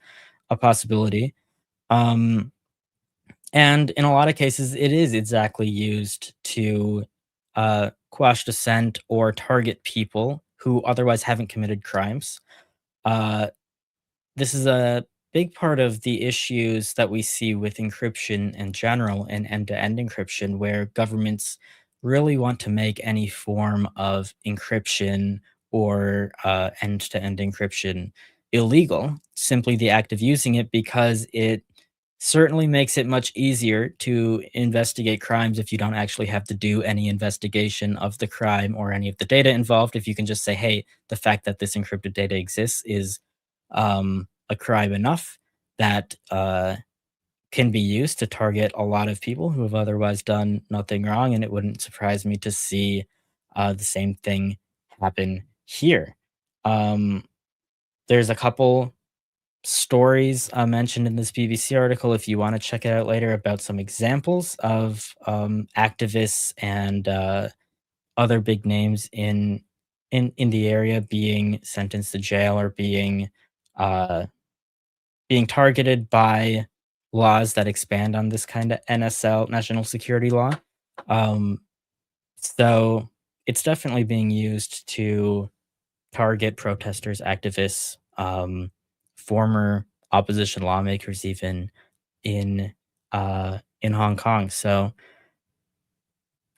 a possibility. Um, and in a lot of cases, it is exactly used to quash dissent or target people who otherwise haven't committed crimes. Uh, this is a big part of the issues that we see with encryption in general and end-to-end encryption, where governments really want to make any form of encryption or end-to-end encryption illegal, simply the act of using it, because it certainly makes it much easier to investigate crimes if you don't actually have to do any investigation of the crime or any of the data involved. If you can just say, hey, the fact that this encrypted data exists is a crime enough that can be used to target a lot of people who have otherwise done nothing wrong. And it wouldn't surprise me to see the same thing happen here. Um, there's a couple stories mentioned in this BBC article, if you want to check it out later, about some examples of activists and other big names in the area being sentenced to jail or uh, being targeted by laws that expand on this kind of NSL, national security law. Um, so it's definitely being used to target protesters, activists, former opposition lawmakers, even in Hong Kong. So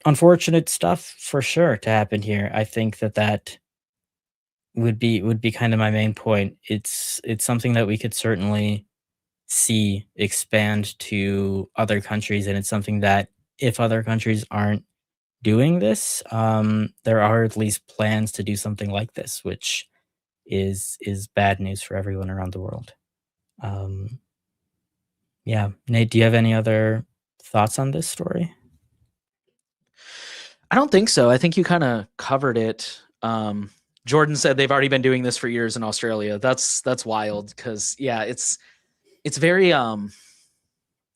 unfortunate stuff for sure to happen here. I think that would be kind of my main point. It's something that we could certainly see expand to other countries, and it's something that if other countries aren't doing this, there are at least plans to do something like this, which is bad news for everyone around the world. Um, yeah, Nate, do you have any other thoughts on this story? I don't think so. I think you kind of covered it. Jordan said they've already been doing this for years in Australia. That's wild because yeah, it's very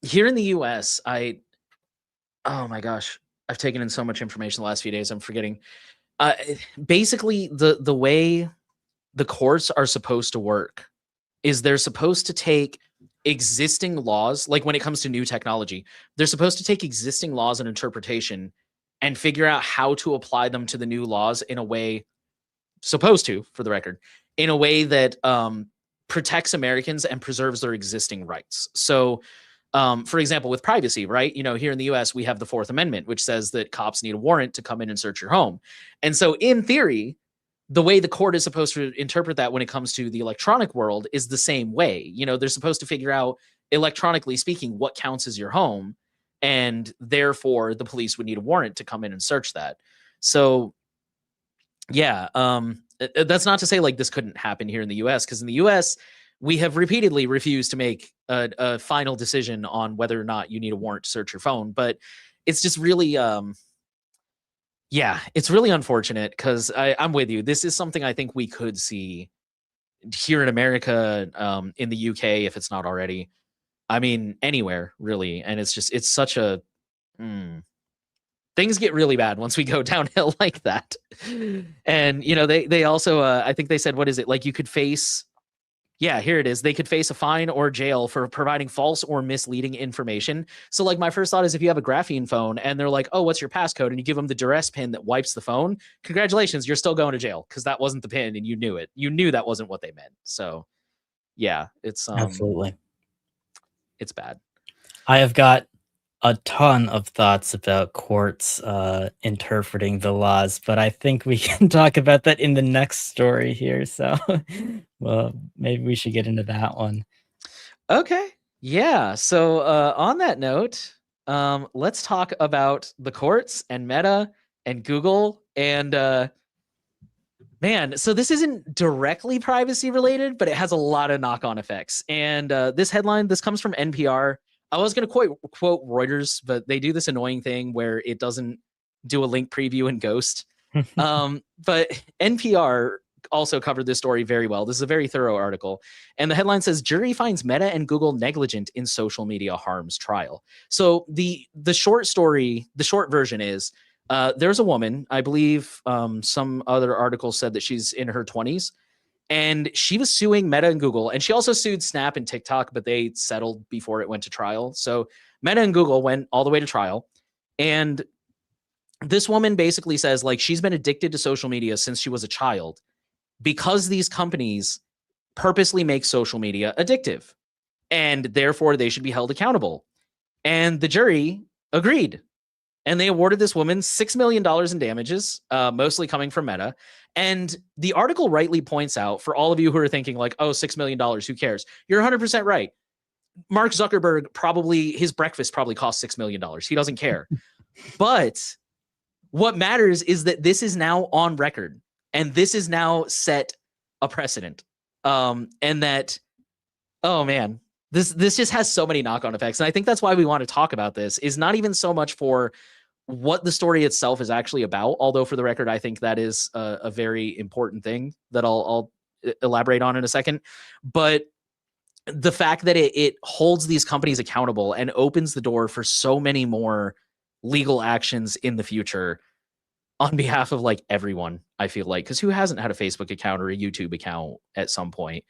here in the US, oh my gosh, I've taken in so much information the last few days. I'm forgetting. Uh, Basically, the way the courts are supposed to work is they're supposed to take existing laws, like when it comes to new technology, they're supposed to take existing laws and interpretation and figure out how to apply them to the new laws in a way, supposed to, for the record, in a way that protects Americans and preserves their existing rights. So, for example, with privacy, right? You know, here in the US, we have the Fourth Amendment, which says that cops need a warrant to come in and search your home. And so, in theory, the way the court is supposed to interpret that when it comes to the electronic world is the same way. You know, they're supposed to figure out, electronically speaking, what counts as your home. And therefore, the police would need a warrant to come in and search that. So, yeah, that's not to say like this couldn't happen here in the US, because in the US, we have repeatedly refused to make a final decision on whether or not you need a warrant to search your phone. But it's just really, yeah, it's really unfortunate because I'm with you. This is something I think we could see here in America, in the UK, if it's not already. I mean, anywhere really. And it's just, it's such a, mm, things get really bad once we go downhill like that. And, you know, they also, I think they said, what is it? Like you could face Yeah, here it is. They could face a fine or jail for providing false or misleading information. So, like, my first thought is if you have a graphene phone and they're like, oh, what's your passcode? And you give them the duress pin that wipes the phone, congratulations, you're still going to jail because that wasn't the pin and you knew it. You knew that wasn't what they meant. So, yeah, Absolutely. it's bad. I have got a ton of thoughts about courts interpreting the laws, but I think we can talk about that in the next story here. So, well, maybe we should get into that one. Okay. Yeah. So on that note, let's talk about the courts and Meta and Google and man. So this isn't directly privacy related, but it has a lot of knock-on effects. And this headline, this comes from NPR. I was going to quote Reuters, but they do this annoying thing where it doesn't do a link preview in Ghost. But NPR also covered this story very well. This is a very thorough article. And the headline says jury finds Meta and Google negligent in social media harms trial. So the short story, the short version is there's a woman, I believe some other articles said that she's in her 20s, and she was suing Meta and Google. And she also sued Snap and TikTok, but they settled before it went to trial. So Meta and Google went all the way to trial. And this woman basically says, like, she's been addicted to social media since she was a child because these companies purposely make social media addictive and therefore they should be held accountable. And the jury agreed. And they awarded this woman $6 million in damages, mostly coming from Meta. And the article rightly points out, for all of you who are thinking like, oh, $6 million, who cares? You're 100% right. Mark Zuckerberg probably, his breakfast probably cost $6 million. He doesn't care. But what matters is that this is now on record. And this is now set a precedent. And that, oh man, this just has so many knock-on effects. And I think that's why we want to talk about this, is not even so much for what the story itself is actually about, although for the record, I think that is a very important thing that I'll elaborate on in a second. But the fact that it holds these companies accountable and opens the door for so many more legal actions in the future on behalf of like everyone, I feel like, because who hasn't had a Facebook account or a YouTube account at some point?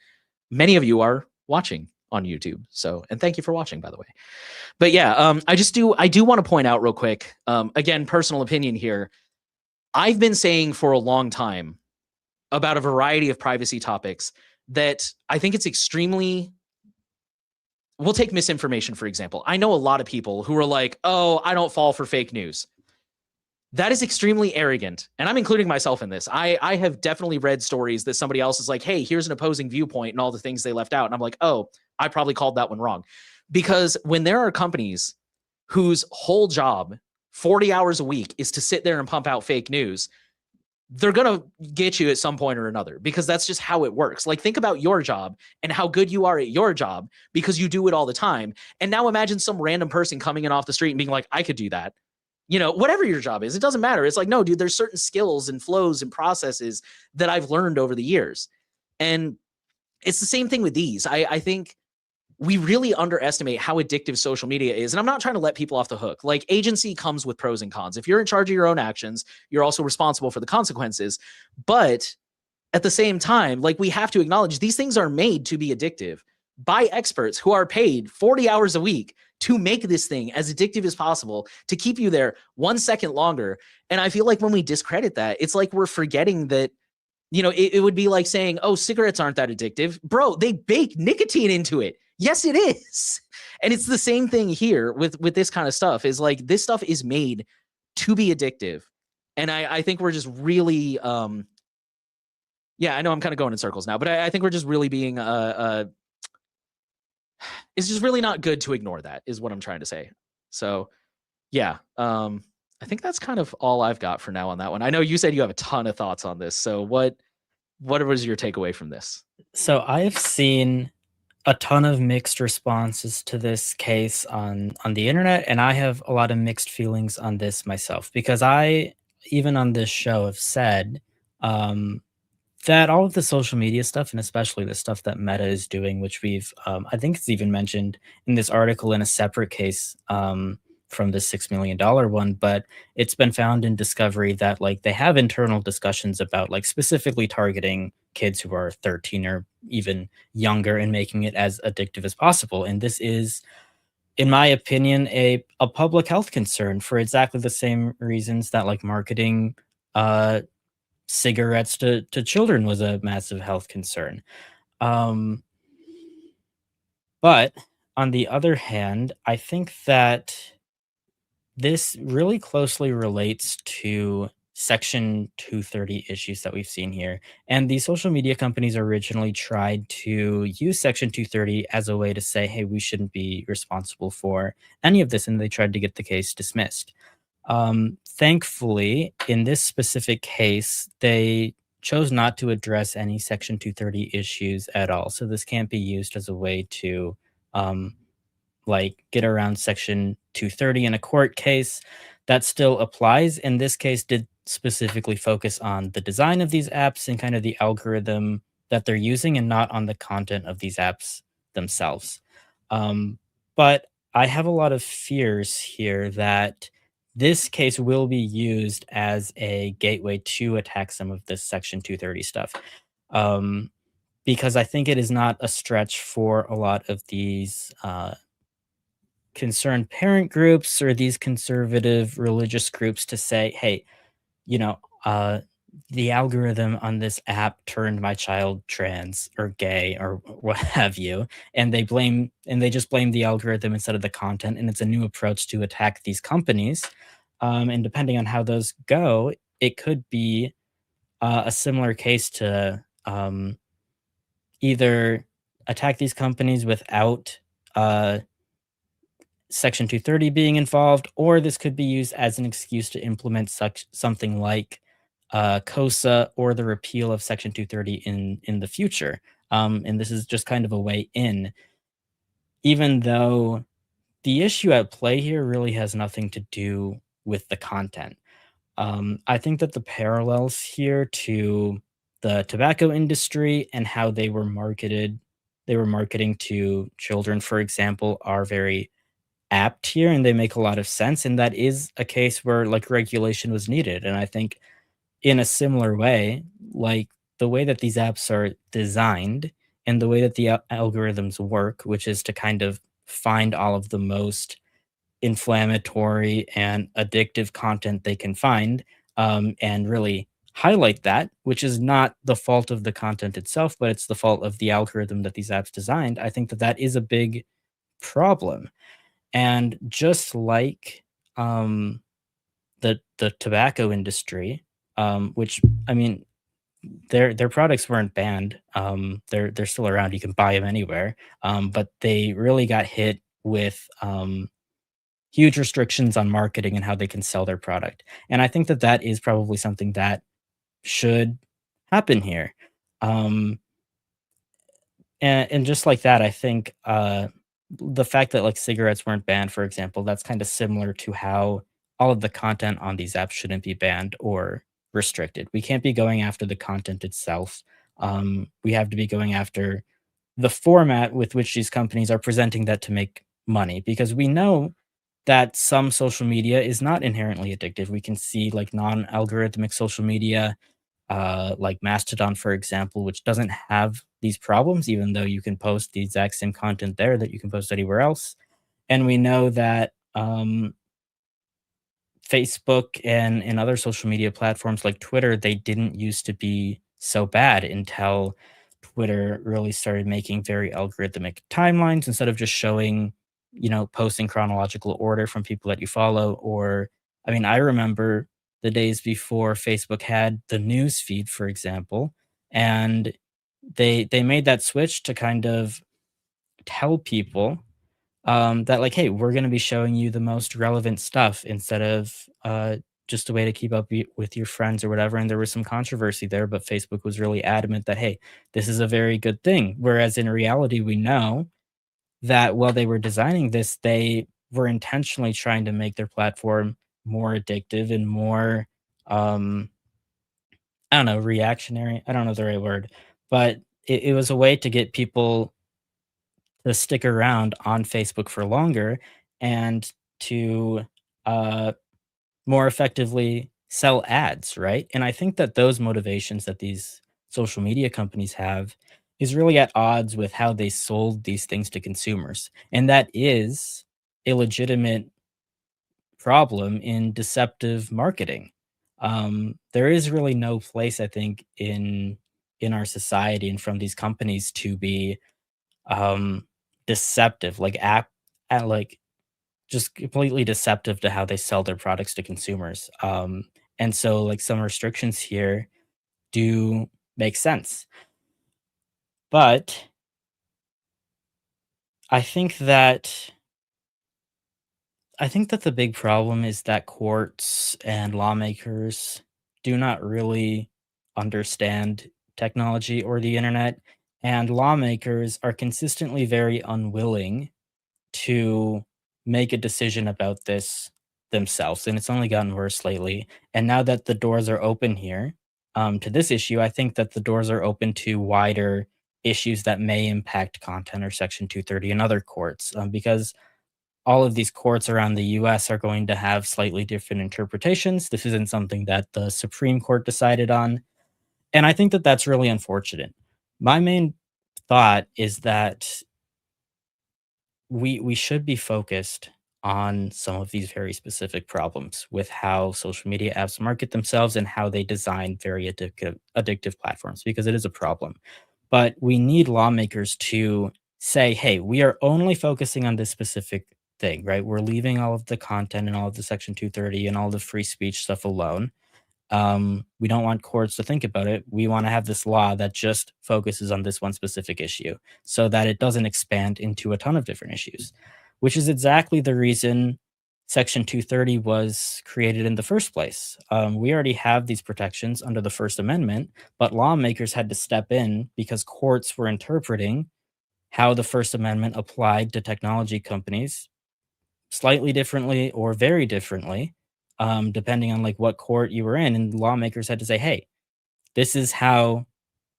Many of you are watching on YouTube. So, and thank you for watching, by the way. But yeah, I do want to point out real quick, again, personal opinion here. I've been saying for a long time about a variety of privacy topics that I think it's extremely, we'll take misinformation, for example. I know a lot of people who are like, oh, I don't fall for fake news. That is extremely arrogant. And I'm including myself in this. I have definitely read stories that somebody else is like, hey, here's an opposing viewpoint and all the things they left out. And I'm like, oh, I probably called that one wrong. Because when there are companies whose whole job, 40 hours a week, is to sit there and pump out fake news, they're going to get you at some point or another, because that's just how it works. Like, think about your job and how good you are at your job because you do it all the time. And now imagine some random person coming in off the street and being like, I could do that. You know, whatever your job is, it doesn't matter. It's like, no, dude, there's certain skills and flows and processes that I've learned over the years. And it's the same thing with these. I think we really underestimate how addictive social media is. And I'm not trying to let people off the hook. Like, agency comes with pros and cons. If you're in charge of your own actions, you're also responsible for the consequences. But at the same time, like, we have to acknowledge these things are made to be addictive by experts who are paid 40 hours a week to make this thing as addictive as possible, to keep you there 1 second longer. And I feel like when we discredit that, it's like we're forgetting that, you know, it would be like saying, oh, cigarettes aren't that addictive. Bro, they bake nicotine into it. Yes, it is. And it's the same thing here with this kind of stuff, is like, this stuff is made to be addictive. And I think we're just really, yeah, I know I'm kind of going in circles now, but I think we're just really being, it's just really not good to ignore that, is what I'm trying to say. So yeah, I think that's kind of all I've got for now on that one. I know you said you have a ton of thoughts on this. So what was your takeaway from this? So I've seen a ton of mixed responses to this case on the internet, and I have a lot of mixed feelings on this myself, because I, even on this show, have said that all of the social media stuff, and especially the stuff that Meta is doing, which we've, I think it's even mentioned in this article in a separate case from the $6 million one, but it's been found in discovery that, like, they have internal discussions about, like, specifically targeting kids who are 13 or even younger and making it as addictive as possible. And this is, in my opinion, a public health concern for exactly the same reasons that like marketing uh cigarettes to children was a massive health concern. Um but on the other hand, I think that this really closely relates to Section 230 issues that we've seen here. And these social media companies originally tried to use Section 230 as a way to say, hey, we shouldn't be responsible for any of this. And they tried to get the case dismissed. Thankfully, in this specific case, they chose not to address any Section 230 issues at all. So this can't be used as a way to um, like get around section 230 in a court case. That still applies. In this case, did specifically focus on the design of these apps and kind of the algorithm that they're using and not on the content of these apps themselves. But I have a lot of fears here that this case will be used as a gateway to attack some of this section 230 stuff. Um, because I think it is not a stretch for a lot of these concerned parent groups or these conservative religious groups to say, hey, you know, uh, the algorithm on this app turned my child trans or gay or what have you, and they just blame the algorithm instead of the content, and it's a new approach to attack these companies. And depending on how those go, it could be a similar case to either attack these companies without uh, Section 230 being involved, or this could be used as an excuse to implement such something like COSA or the repeal of Section 230 in the future. And this is just kind of a way in, even though the issue at play here really has nothing to do with the content. I think that the parallels here to the tobacco industry and how they were marketing to children, for example, are very apt here and they make a lot of sense. And that is a case where like regulation was needed. And I think in a similar way, like the way that these apps are designed and the way that the algorithms work, which is to kind of find all of the most inflammatory and addictive content they can find, and really highlight that, which is not the fault of the content itself, but it's the fault of the algorithm that these apps designed. I think that that is a big problem. And just like, um, the tobacco industry, which I mean, their products weren't banned. They're still around. You can buy them anywhere. But they really got hit with huge restrictions on marketing and how they can sell their product. And I think that that is probably something that should happen here. Um, and just like that, I think, the fact that, like, cigarettes weren't banned, for example, that's kinda similar to how all of the content on these apps shouldn't be banned or restricted. We can't be going after the content itself. We have to be going after the format with which these companies are presenting that to make money, because we know that some social media is not inherently addictive. We can see, like, non-algorithmic social media like Mastodon, for example, which doesn't have these problems, even though you can post the exact same content there that you can post anywhere else. And we know that Facebook and other social media platforms like Twitter, they didn't used to be so bad until Twitter really started making very algorithmic timelines instead of just showing, posts in chronological order from people that you follow. Or, I mean, I remember the days before Facebook had the news feed, for example, and they made that switch to kind of tell people that like, hey, we're going to be showing you the most relevant stuff instead of just a way to keep up with your friends or whatever. And there was some controversy there, but Facebook was really adamant that, hey, this is a very good thing. Whereas in reality, we know that while they were designing this, they were intentionally trying to make their platform more addictive and more, um, I don't know, reactionary. I don't know the right word, but it was a way to get people to stick around on Facebook for longer and to uh, more effectively sell ads, right? And I think that those motivations that these social media companies have is really at odds with how they sold these things to consumers. And that is a legitimate problem in deceptive marketing. There is really no place, I think, in our society and from these companies to be um, deceptive, like at like just completely deceptive to how they sell their products to consumers. And so, like some restrictions here do make sense, but I think that I think that the big problem is that courts and lawmakers do not really understand technology or the internet, and lawmakers are consistently very unwilling to make a decision about this themselves, and it's only gotten worse lately. And now that the doors are open here to this issue, I think that the doors are open to wider issues that may impact content or Section 230 in other courts, because all of these courts around the US are going to have slightly different interpretations. This isn't something that the Supreme Court decided on. And I think that that's really unfortunate. My main thought is that we should be focused on some of these very specific problems with how social media apps market themselves and how they design very addictive platforms, because it is a problem. But we need lawmakers to say, hey, we are only focusing on this specific thing, right? We're leaving all of the content and all of the Section 230 and all the free speech stuff alone. We don't want courts to think about it. We want to have this law that just focuses on this one specific issue so that it doesn't expand into a ton of different issues, which is exactly the reason Section 230 was created in the first place. We already have these protections under the First Amendment, but lawmakers had to step in because courts were interpreting how the First Amendment applied to technology companies slightly differently or very differently, depending on like what court you were in. And lawmakers had to say, hey, this is how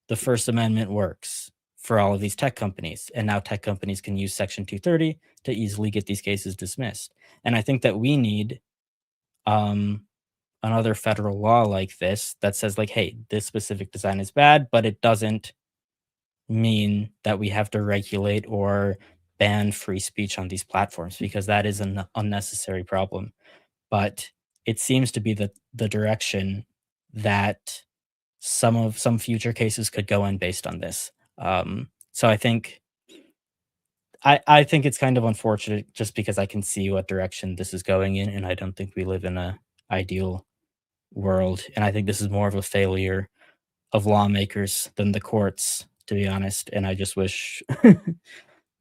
the First Amendment works for all of these tech companies. And now tech companies can use Section 230 to easily get these cases dismissed. And I think that we need um, another federal law like this that says, like, hey, this specific design is bad, but it doesn't mean that we have to regulate or ban free speech on these platforms, because that is an unnecessary problem. But it seems to be the direction that some future cases could go in based on this. So I think it's kind of unfortunate just because I can see what direction this is going in, and I don't think we live in a ideal world. And I think this is more of a failure of lawmakers than the courts, to be honest. And I just wish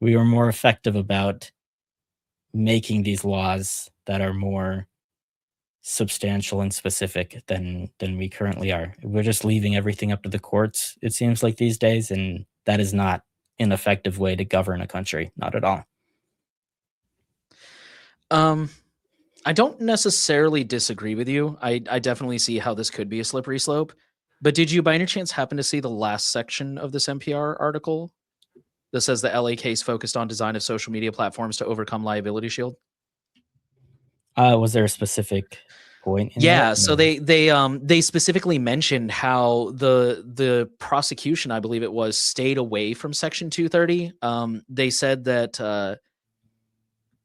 we were more effective about making these laws that are more substantial and specific than we currently are. We're just leaving everything up to the courts, it seems like these days, and that is not an effective way to govern a country, not at all. Um, I don't necessarily disagree with you. I definitely see how this could be a slippery slope. But did you by any chance happen to see the last section of this NPR article that says the LA case focused on design of social media platforms to overcome liability shield? Was there a specific point in that? Yeah, so Or they specifically mentioned how the prosecution, I believe it was, stayed away from Section 230. They said that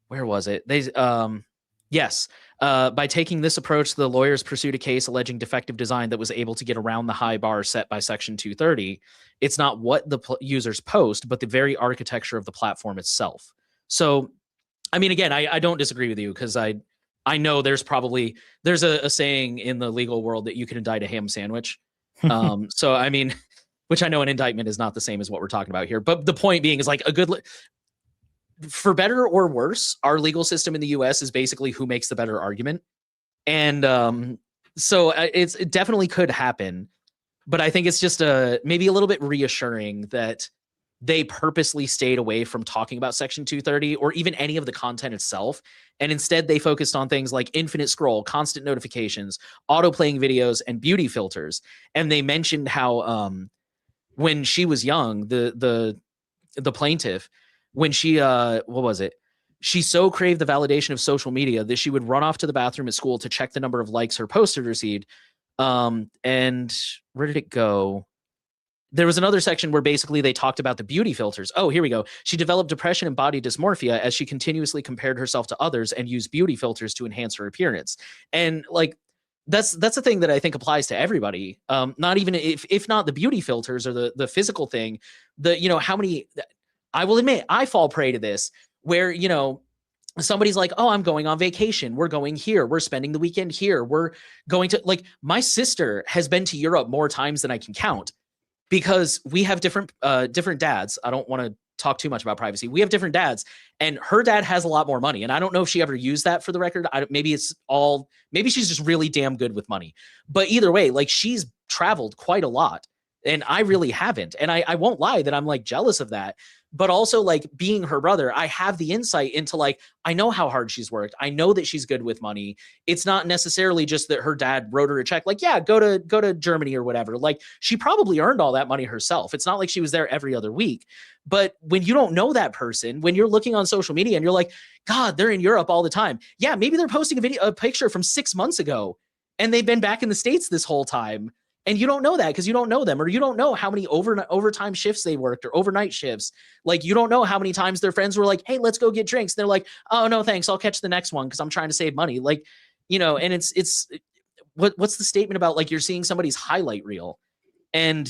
where was it? Yes, by taking this approach, the lawyers pursued a case alleging defective design that was able to get around the high bar set by Section 230. It's not what the users post, but the very architecture of the platform itself. So, I mean, again, I don't disagree with you because I know there's a saying in the legal world that you can indict a ham sandwich. So I mean, which I know an indictment is not the same as what we're talking about here, but the point being is like a good for better or worse, our legal system in the US is basically who makes the better argument. And so it definitely could happen, but I think it's just maybe a little bit reassuring that they purposely stayed away from talking about Section 230 or even any of the content itself. And instead, they focused on things like infinite scroll, constant notifications, auto playing videos, and beauty filters. And they mentioned how when she was young, the plaintiff, when she what was it? She so craved the validation of social media that she would run off to the bathroom at school to check the number of likes her post had received. And where did it go? there was another section where basically they talked about the beauty filters. Oh, here we go. She developed depression and body dysmorphia as she continuously compared herself to others and used beauty filters to enhance her appearance. And like that's a thing that I think applies to everybody. Not even if not the beauty filters or the physical thing, the how many I will admit I fall prey to this where somebody's like, oh, I'm going on vacation. We're going here. We're spending the weekend here. We're going to like my sister has been to Europe more times than I can count because we have different dads. I don't want to talk too much about privacy. We have different dads, and her dad has a lot more money. And I don't know if she ever used that for the record. Maybe she's just really damn good with money. But either way, like she's traveled quite a lot, and I really haven't. And I won't lie that I'm like jealous of that. But also, like being her brother, I have the insight into like I know how hard she's worked. I know that she's good with money. It's not necessarily just that her dad wrote her a check, like, yeah, go to Germany or whatever. Like she probably earned all that money herself. It's not like she was there every other week. But when you don't know that person, when you're looking on social media and you're like, God, they're in Europe all the time. Yeah, maybe they're posting a picture from 6 months ago and they've been back in the States this whole time. And you don't know that because you don't know them, or you don't know how many overtime shifts they worked or overnight shifts. Like you don't know how many times their friends were like, hey, let's go get drinks. They're like, oh no, thanks. I'll catch the next one because I'm trying to save money. Like, and it's what's the statement about like you're seeing somebody's highlight reel. And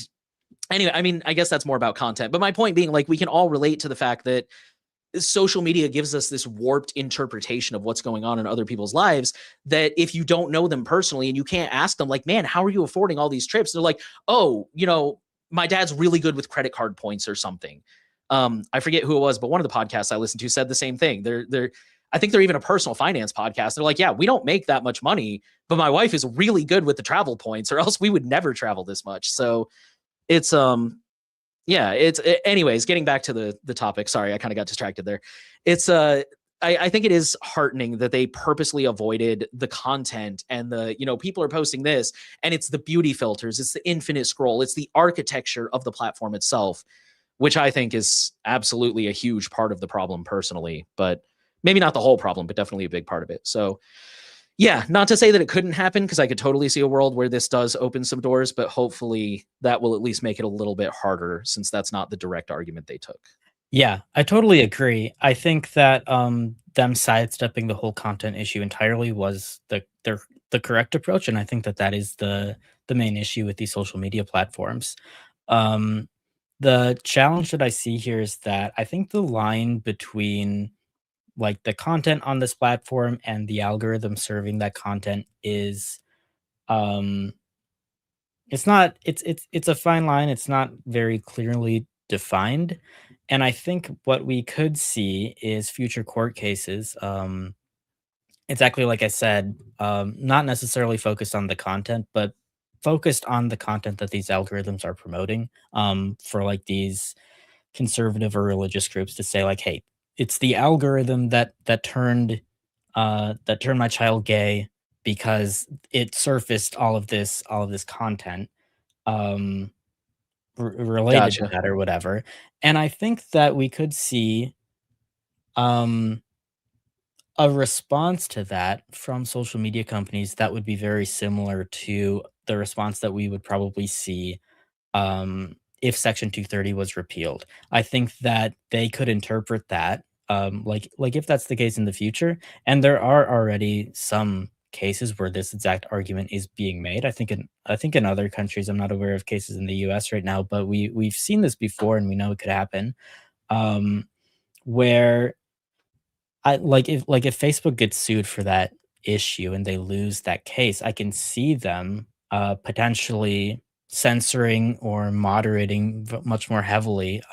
anyway, I mean, I guess that's more about content. But my point being, like, we can all relate to the fact that social media gives us this warped interpretation of what's going on in other people's lives that if you don't know them personally and you can't ask them like, man, how are you affording all these trips? They're like, oh, my dad's really good with credit card points or something. I forget who it was, but one of the podcasts I listened to said the same thing. I think they're even a personal finance podcast. They're like, yeah, we don't make that much money, but my wife is really good with the travel points or else we would never travel this much. So it's, yeah, anyways, getting back to the topic. Sorry, I kind of got distracted there. It's I think it is heartening that they purposely avoided the content and the, people are posting this and it's the beauty filters, it's the infinite scroll, it's the architecture of the platform itself, which I think is absolutely a huge part of the problem personally, but maybe not the whole problem, but definitely a big part of it. So yeah, not to say that it couldn't happen because I could totally see a world where this does open some doors, but hopefully that will at least make it a little bit harder since that's not the direct argument they took. Yeah, I totally agree. I think that them sidestepping the whole content issue entirely was the correct approach, and I think that that is the main issue with these social media platforms. Um, the challenge that I see here is that I think the line between like the content on this platform and the algorithm serving that content is um it's a fine line. It's not very clearly defined. And I think what we could see is future court cases. Exactly like I said, not necessarily focused on the content, but focused on the content that these algorithms are promoting. For like these conservative or religious groups to say like, hey, it's the algorithm that turned my child gay because it surfaced all of this content um related to Gotcha. that or whatever. And I think that we could see um a response to that from social media companies that would be very similar to the response that we would probably see if Section 230 was repealed. I think that they could interpret that, like if that's the case in the future, and there are already some cases where this exact argument is being made. I think in other countries, I'm not aware of cases in the US right now, but we've seen this before and we know it could happen. Um, where if Facebook gets sued for that issue and they lose that case, I can see them potentially censoring or moderating much more heavily,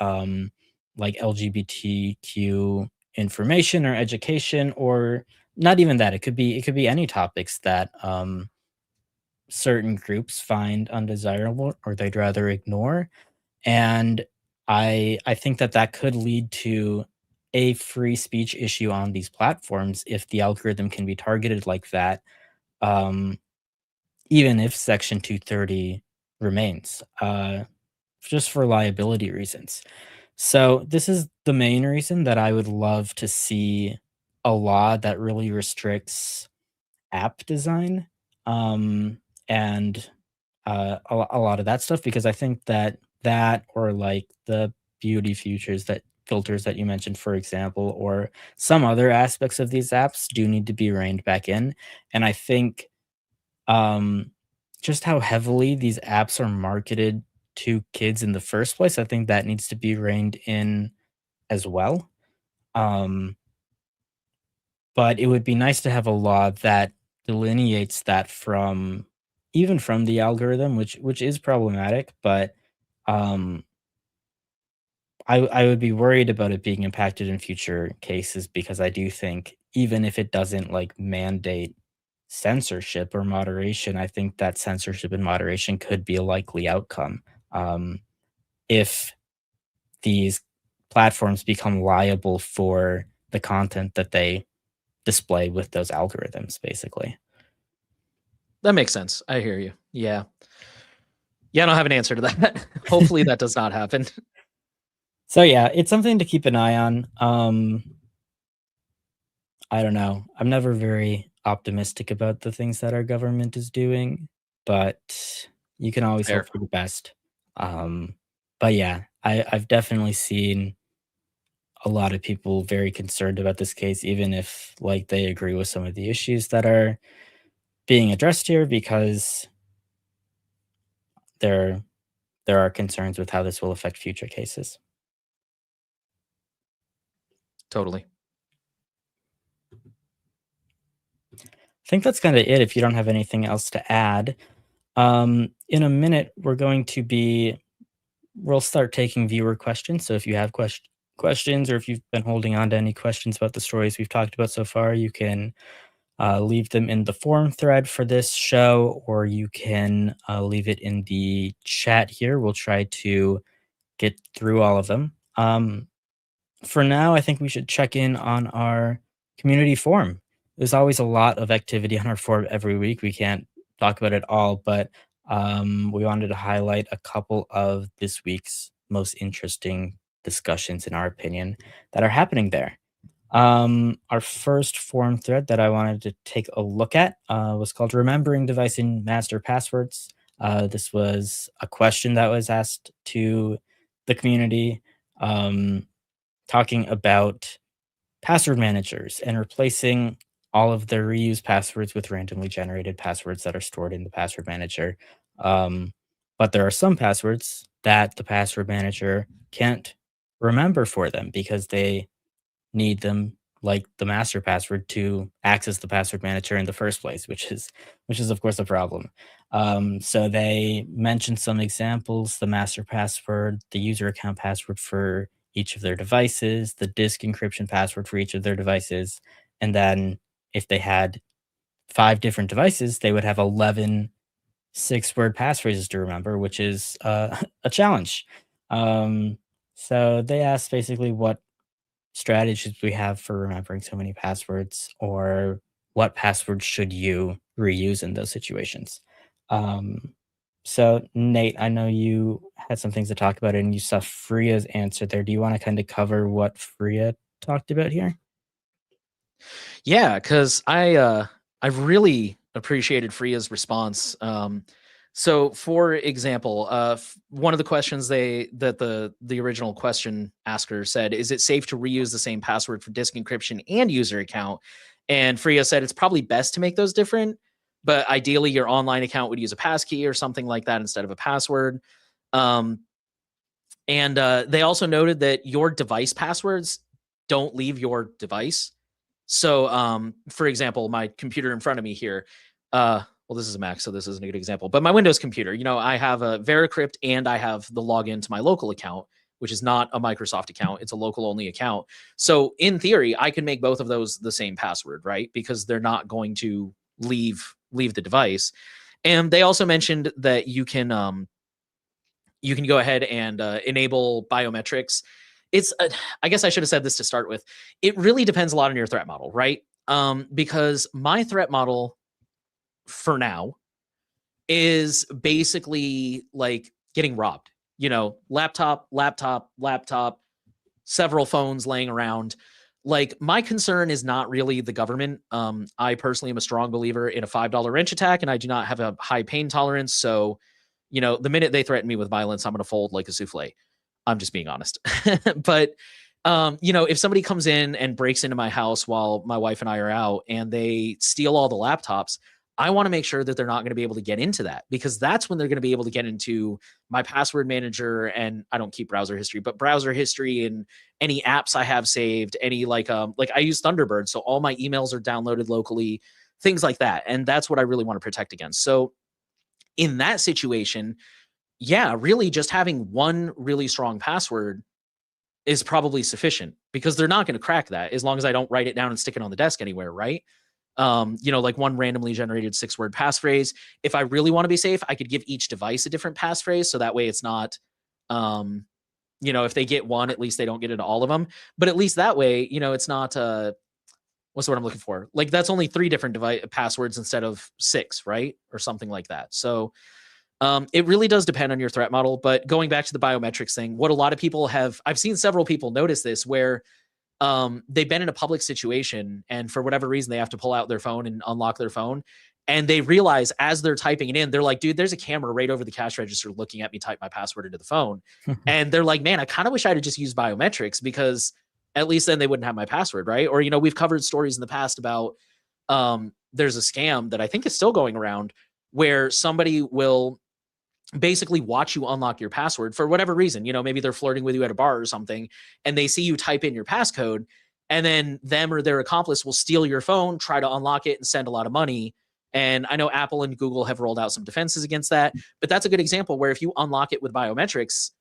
like LGBTQ information or education, or not even that. It could be any topics that certain groups find undesirable or they'd rather ignore. And I think that that could lead to a free speech issue on these platforms if the algorithm can be targeted like that, um, even if Section 230 remains, just for liability reasons. So this is the main reason that I would love to see a law that really restricts app design, and a lot of that stuff, because I think that that, or like the beauty features that filters that you mentioned, for example, or some other aspects of these apps do need to be reined back in. And I think um, just how heavily these apps are marketed to kids in the first place, I think that needs to be reined in as well. Um, but it would be nice to have a law that delineates that from even from the algorithm, which is problematic, but um, I would be worried about it being impacted in future cases because I do think even if it doesn't like mandate censorship or moderation, I think that censorship and moderation could be a likely outcome um, if these platforms become liable for the content that they display with those algorithms, basically. That makes sense. I hear you. Yeah. Yeah, I don't have an answer to that. Hopefully that does not happen. So yeah, it's something to keep an eye on. I don't know. I'm never very optimistic about the things that our government is doing, but you can always Fair. hope for the best. Um, but yeah, I've definitely seen a lot of people very concerned about this case, even if like they agree with some of the issues that are being addressed here, because there there are concerns with how this will affect future cases. Totally. I think that's kind of it if you don't have anything else to add. In a minute, we'll start taking viewer questions. So if you have questions or if you've been holding on to any questions about the stories we've talked about so far, you can leave them in the forum thread for this show, or you can leave it in the chat here. We'll try to get through all of them. For now, I think we should check in on our community forum. There's always a lot of activity on our forum every week. We can't talk about it all, but we wanted to highlight a couple of this week's most interesting discussions, in our opinion, that are happening there. Our first forum thread that I wanted to take a look at was called Remembering Device and Master Passwords. This was a question that was asked to the community. Talking about password managers and replacing all of their reused passwords with randomly generated passwords that are stored in the password manager. Um, but there are some passwords that the password manager can't remember for them because they need them like the master password to access the password manager in the first place, which is of course a problem. So they mentioned some examples: the master password, the user account password for each of their devices, the disk encryption password for each of their devices, and then if they had 5 different devices, they would have 11 6-word passphrases to remember, which is a challenge. Um, so they asked basically what strategies we have for remembering so many passwords, or what passwords should you reuse in those situations. Um, so Nate, I know you had some things to talk about and you saw Freya's answer there. Do you want to kind of cover what Freya talked about here? Yeah, because I really appreciated Freya's response. So, for example, one of the questions the original question asker said, "Is it safe to reuse the same password for disk encryption and user account?" And Freya said it's probably best to make those different, but ideally your online account would use a passkey or something like that instead of a password. Um, and they also noted that your device passwords don't leave your device. So, for example, my computer in front of me here, well, this is a Mac, so this isn't a good example, but my Windows computer, I have a Veracrypt and I have the login to my local account, which is not a Microsoft account. It's a local only account. So in theory, I can make both of those the same password, right? Because they're not going to leave the device. And they also mentioned that you can go ahead and enable biometrics. I guess I should have said this to start with. It really depends a lot on your threat model, right? Because my threat model for now is basically like getting robbed. Laptop, several phones laying around. Like, my concern is not really the government. I personally am a strong believer in a $5 wrench attack, and I do not have a high pain tolerance. So The minute they threaten me with violence, I'm going to fold like a souffle. I'm just being honest. But if somebody comes in and breaks into my house while my wife and I are out and they steal all the laptops, I want to make sure that they're not going to be able to get into that, because that's when they're going to be able to get into my password manager. And I don't keep browser history, but browser history and any apps I have saved, any like I use Thunderbird, so all my emails are downloaded locally, things like that. And that's what I really want to protect against. So in that situation, yeah, really just having one really strong password is probably sufficient, because they're not going to crack that as long as I don't write it down and stick it on the desk anywhere, right? Like one randomly generated 6-word passphrase. If I really want to be safe, I could give each device a different passphrase, so that way it's not, if they get one, at least they don't get into all of them. But at least that way, it's not what's the word I'm looking for? Like that's only 3 different device passwords instead of 6, right? Or something like that. So it really does depend on your threat model. But going back to the biometrics thing, what a lot of people have, I've seen several people notice this, where they've been in a public situation and for whatever reason they have to pull out their phone and unlock their phone, and they realize as they're typing it in, they're like, dude, there's a camera right over the cash register looking at me type my password into the phone. And they're like, man, I kind of wish I'd have just used biometrics, because at least then they wouldn't have my password, right? Or we've covered stories in the past about there's a scam that I think is still going around, where somebody will basically watch you unlock your password for whatever reason. Maybe they're flirting with you at a bar or something, and they see you type in your passcode, and then them or their accomplice will steal your phone, try to unlock it, and send a lot of money. And I know Apple and Google have rolled out some defenses against that, but that's a good example where if you unlock it with biometrics,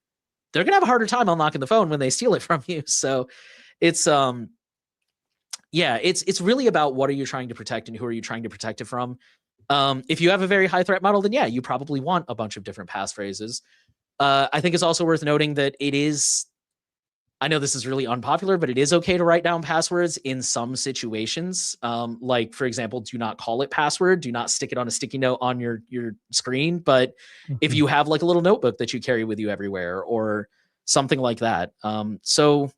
they're going to have a harder time unlocking the phone when they steal it from you. So it's yeah, it's really about what are you trying to protect and who are you trying to protect it from. If you have a very high threat model, then yeah, you probably want a bunch of different passphrases. I think it's also worth noting that I know this is really unpopular, but it is okay to write down passwords in some situations. Like, for example, do not call it password. Do not stick it on a sticky note on your screen. But if you have like a little notebook that you carry with you everywhere or something like that. So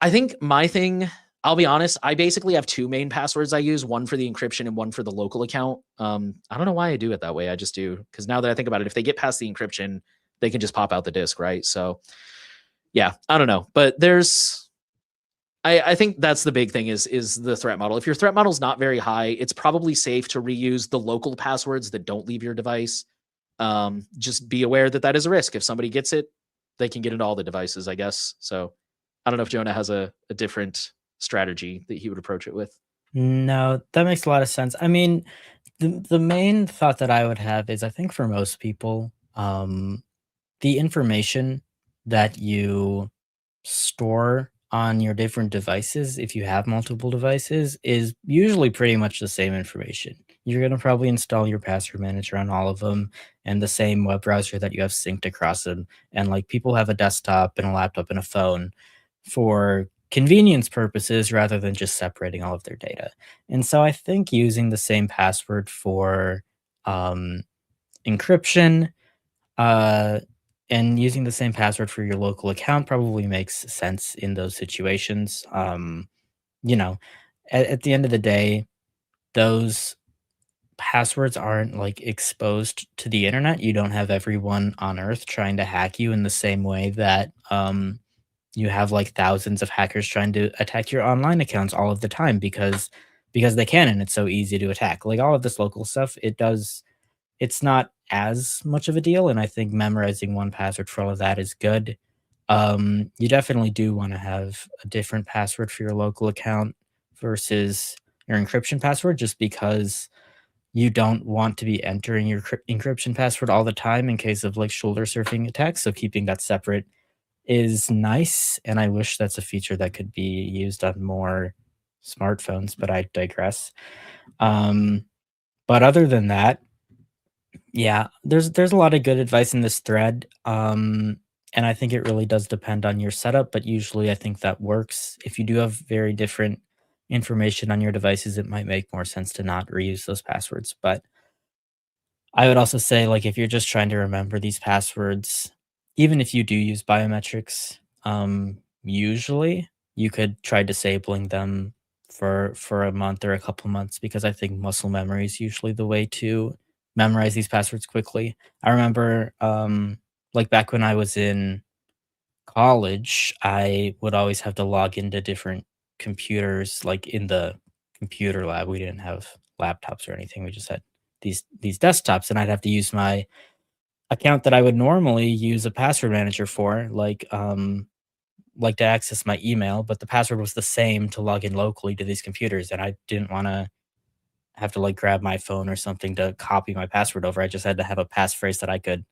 I think my thing, I'll be honest, I basically have 2 main passwords I use, one for the encryption and one for the local account. I don't know why I do it that way. I just do, because now that I think about it, if they get past the encryption, they can just pop out the disk, right? So yeah, I don't know. But I think that's the big thing is the threat model. If your threat model is not very high, it's probably safe to reuse the local passwords that don't leave your device. Just be aware that that is a risk. If somebody gets it, they can get into all the devices, I guess. So I don't know if Jonah has a different strategy that he would approach it with. No, that makes a lot of sense. I mean, the main thought that I would have is I think for most people, the information that you store on your different devices, if you have multiple devices, is usually pretty much the same information. You're going to probably install your password manager on all of them and the same web browser that you have synced across them. And like people have a desktop and a laptop and a phone for convenience purposes rather than just separating all of their data. And so I think using the same password for um, encryption uh, and using the same password for your local account probably makes sense in those situations. You know, at the end of the day, those passwords aren't like exposed to the internet. You don't have everyone on earth trying to hack you in the same way that you have like thousands of hackers trying to attack your online accounts all of the time because they can and it's so easy to attack. Like all of this local stuff, it's not as much of a deal, and I think memorizing one password for all of that is good. You definitely do want to have a different password for your local account versus your encryption password, just because you don't want to be entering your encryption password all the time in case of like shoulder surfing attacks. So keeping that separate is nice, and I wish that's a feature that could be used on more smartphones, but I digress. Um, but other than that, yeah, there's a lot of good advice in this thread. And I think it really does depend on your setup, but usually I think that works. If you do have very different information on your devices, it might make more sense to not reuse those passwords. But I would also say, like, if you're just trying to remember these passwords, even if you do use biometrics, usually you could try disabling them for a month or a couple months because I think muscle memory is usually the way to memorize these passwords quickly. I remember, like back when I was in college, I would always have to log into different computers, like in the computer lab. We didn't have laptops or anything. We just had these desktops, and I'd have to use my account that I would normally use a password manager for, like to access my email, but the password was the same to log in locally to these computers, and I didn't want to have to like grab my phone or something to copy my password over. I just had to have a passphrase that I could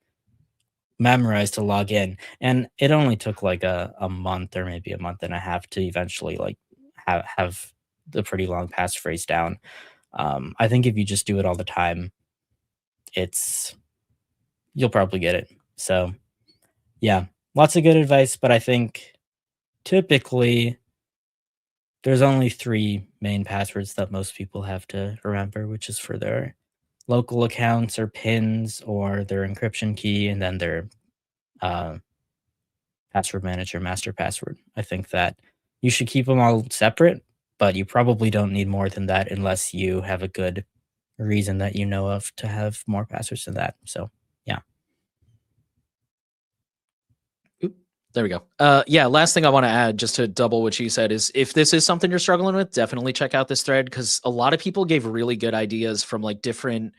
memorize to log in. And it only took like a month or maybe a month and a half to eventually like have the pretty long passphrase down. I think if you just do it all the time, it's you'll probably get it. So yeah, lots of good advice, but I think typically there's only three main passwords that most people have to remember, which is for their local accounts or pins or their encryption key, and then their uh, password manager master password. I think that you should keep them all separate, but you probably don't need more than that unless you have a good reason that you know of to have more passwords than that. So yeah. Oop, there we go. Yeah, last thing I want to add, just to double what you said, is if this is something you're struggling with, definitely check out this thread, because a lot of people gave really good ideas from like different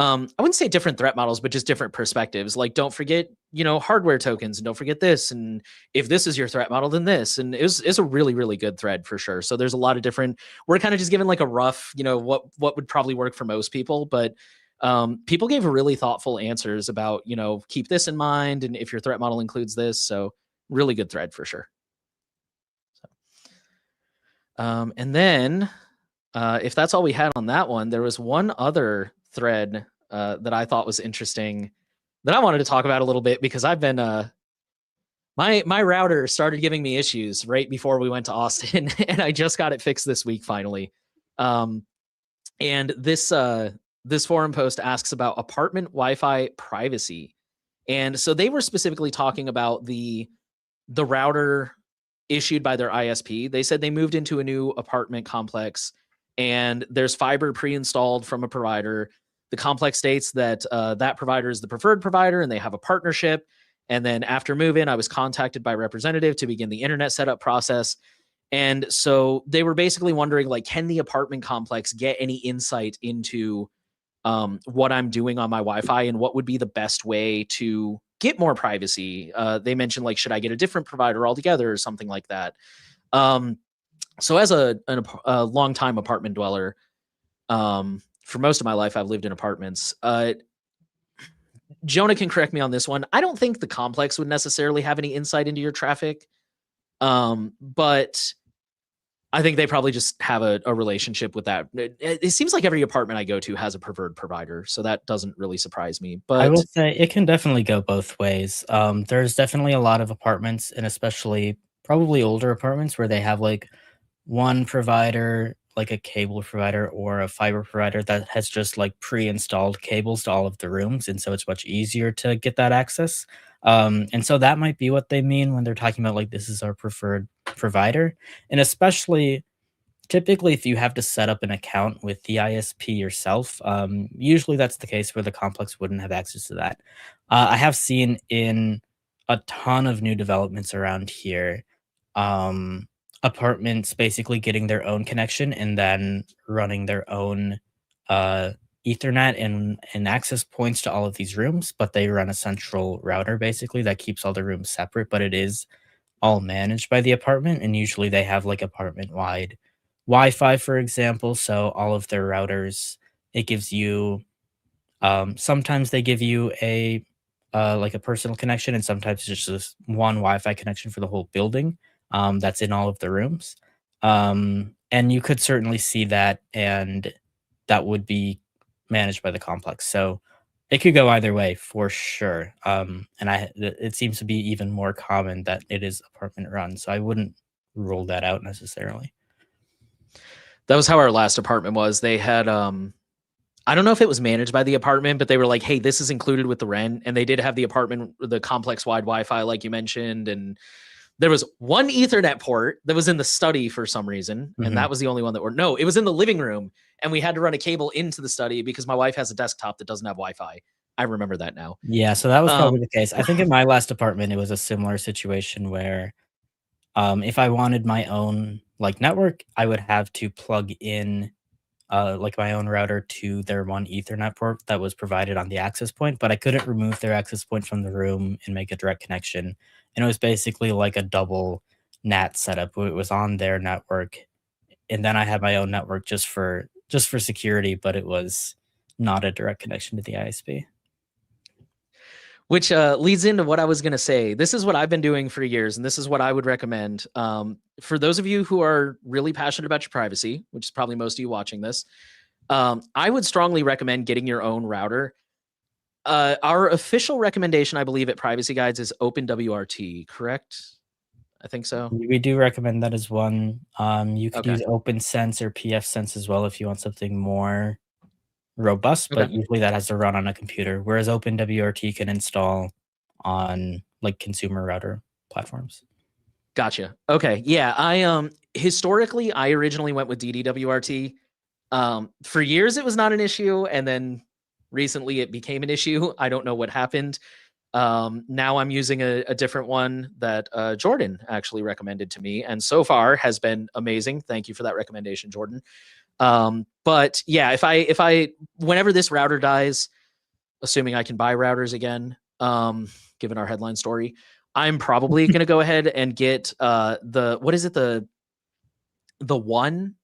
I wouldn't say different threat models, but just different perspectives. Like, don't forget, hardware tokens, and don't forget this. And if this is your threat model, then this. And it's a really, really good thread for sure. So there's a lot of different. We're kind of just giving like a rough, what would probably work for most people, but people gave really thoughtful answers about, keep this in mind, and if your threat model includes this. So really good thread for sure. And then if that's all we had on that one, there was one other thread that I thought was interesting that I wanted to talk about a little bit, because I've been my router started giving me issues right before we went to Austin, and I just got it fixed this week finally. And this forum post asks about apartment Wi-Fi privacy, and so they were specifically talking about the router issued by their ISP. They said they moved into a new apartment complex and there's fiber pre-installed from a provider. The complex states that that provider is the preferred provider and they have a partnership. And then after move-in, I was contacted by a representative to begin the internet setup process. And so they were basically wondering, like, can the apartment complex get any insight into what I'm doing on my Wi-Fi and what would be the best way to get more privacy? They mentioned, like, should I get a different provider altogether or something like that? So as a long-time apartment dweller, for most of my life, I've lived in apartments. Jonah can correct me on this one. I don't think the complex would necessarily have any insight into your traffic. But I think they probably just have a relationship with that. It seems like every apartment I go to has a preferred provider, so that doesn't really surprise me. I will But say it can definitely go both ways. There's definitely a lot of apartments, and especially probably older apartments, where they have like one provider, like a cable provider or a fiber provider that has just like pre-installed cables to all of the rooms, and so it's much easier to get that access. And so that might be what they mean when they're talking about like this is our preferred provider, and especially typically, if you have to set up an account with the ISP yourself, usually that's the case where the complex wouldn't have access to that. I have seen in a ton of new developments around here, um, apartments basically getting their own connection and then running their own uh, Ethernet and access points to all of these rooms, but they run a central router basically that keeps all the rooms separate, but it is all managed by the apartment, and usually they have like apartment wide Wi-Fi, for example. So all of their routers, it gives you sometimes they give you a like a personal connection, and sometimes it's just this one Wi-Fi connection for the whole building that's in all of the rooms. And you could certainly see that, and that would be managed by the complex. So it could go either way for sure. And it seems to be even more common that it is apartment run. So I wouldn't rule that out necessarily. that was how our last apartment was. They had I don't know if it was managed by the apartment, but they were like, hey, this is included with the rent. And they did have the apartment, the complex wide Wi-Fi, like you mentioned. And there was one Ethernet port that was in the study for some reason. And Mhm. that was the only one that were, no, it was in the living room. and we had to run a cable into the study because my wife has a desktop that doesn't have Wi-Fi. I remember that now. Yeah, so that was probably Um, the case. I think in my last apartment, it was a similar situation where, if I wanted my own, like, network, I would have to plug in, like, my own router to their one Ethernet port that was provided on the access point, but I couldn't remove their access point from the room and make a direct connection, and it was basically like a double NAT setup where it was on their network, and then I had my own network just for security, but it was not a direct connection to the ISP. which leads into what I was going to say. This is what I've been doing for years, and this is what I would recommend. For those of you who are really passionate about your privacy, which is probably most of you watching this, I would strongly recommend getting your own router. Our official recommendation, I believe, at Privacy Guides is OpenWRT, correct? I think so. We do recommend that as one. You could Okay. use OpenSense or pfSense as well if you want something more robust, Okay. but usually that has to run on a computer, whereas OpenWRT can install on, like, consumer router platforms. Gotcha. Okay. Yeah. I historically I originally went with DDWRT. For years it was not an issue, and then recently it became an issue. I don't know what happened. Now I'm using a different one that Jordan actually recommended to me, and so far has been amazing. Thank you for that recommendation, Jordan. But yeah, if I whenever this router dies, assuming I can buy routers again, given our headline story, I'm probably going to go ahead and get the what is it, the one,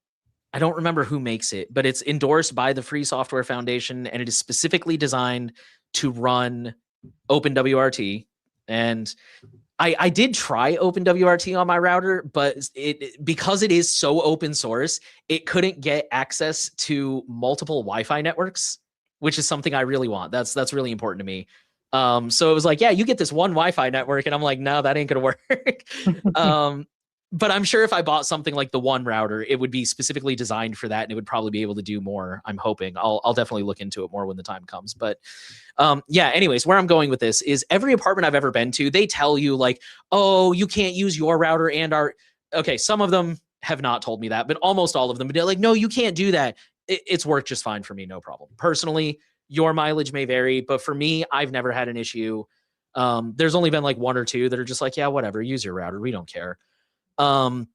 I don't remember who makes it, but it's endorsed by the Free Software Foundation, and it is specifically designed to run OpenWRT. And I did try OpenWRT on my router, but because it is so open source, it couldn't get access to multiple Wi-Fi networks, which is something I really want. That's really important to me. So it was like, yeah, you get this one Wi-Fi network, and I'm like, no, that ain't gonna work. But I'm sure if I bought something like the one router, it would be specifically designed for that, and it would probably be able to do more. I'm hoping. I'll definitely look into it more when the time comes. But yeah, anyways, where I'm going with this is every apartment I've ever been to, they tell you like, oh, you can't use your router and our. Okay, some of them have not told me that, but almost all of them, they're like, no, you can't do that. It's worked just fine for me, no problem. Personally, your mileage may vary, but for me, I've never had an issue. There's only been like one or two that are just like, yeah, whatever, use your router, we don't care. Um,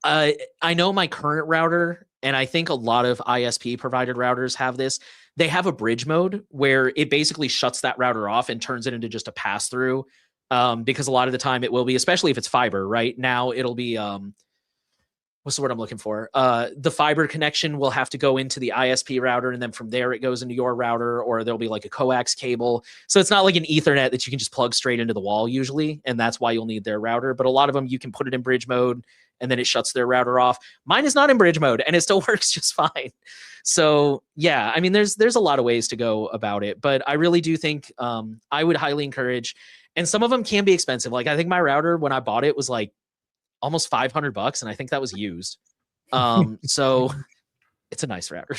I know my current router, and I think a lot of ISP provided routers have this. They have a bridge mode where it basically shuts that router off and turns it into just a pass through. Because a lot of the time it will be, especially if it's fiber. Right now, it'll be what's the word I'm looking for? The fiber connection will have to go into the ISP router, and then from there it goes into your router, or there'll be like a coax cable. So it's not like an Ethernet that you can just plug straight into the wall usually, and that's why you'll need their router. But a lot of them you can put it in bridge mode, and then it shuts their router off. Mine is not in bridge mode, and it still works just fine. So yeah, I mean, there's a lot of ways to go about it, but I really do think I would highly encourage. And some of them can be expensive. Like I think my router when I bought it was like almost $500, and I think that was used. So it's a nice router.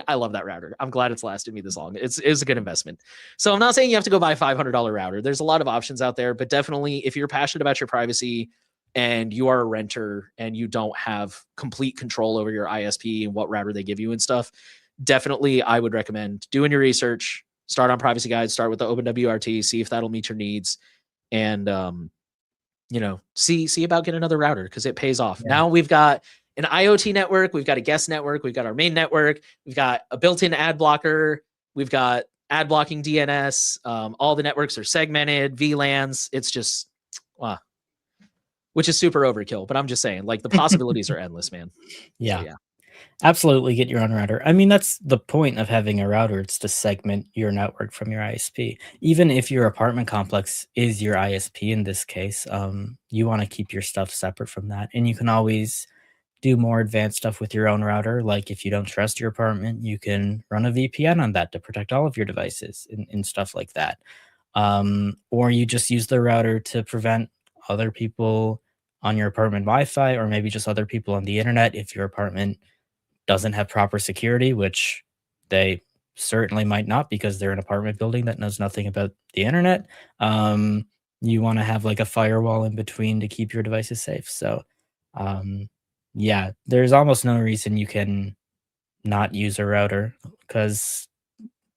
I love that router. I'm glad it's lasted me this long. It's a good investment. So I'm not saying you have to go buy a $500 router. There's a lot of options out there, but definitely if you're passionate about your privacy and you are a renter and you don't have complete control over your ISP and what router they give you and stuff, definitely I would recommend doing your research. Start on Privacy Guide, start with the OpenWRT, see if that'll meet your needs, and see about getting another router because it pays off. Yeah. Now we've got an IoT network, we've got a guest network, we've got our main network, we've got a built-in ad blocker, we've got ad blocking DNS. All the networks are segmented, VLANs. It's just, which is super overkill. But I'm just saying, like the possibilities are endless, man. Yeah. So, yeah. Absolutely get your own router. I mean, that's the point of having a router. It's to segment your network from your ISP. Even if your apartment complex is your ISP in this case, you want to keep your stuff separate from that. And you can always do more advanced stuff with your own router. Like if you don't trust your apartment, you can run a VPN on that to protect all of your devices and stuff like that. Or you just use the router to prevent other people on your apartment Wi-Fi, or maybe just other people on the internet if your apartment doesn't have proper security, which they certainly might not because they're an apartment building that knows nothing about the internet. You want to have like a firewall in between to keep your devices safe. So, yeah, there's almost no reason you can not use a router because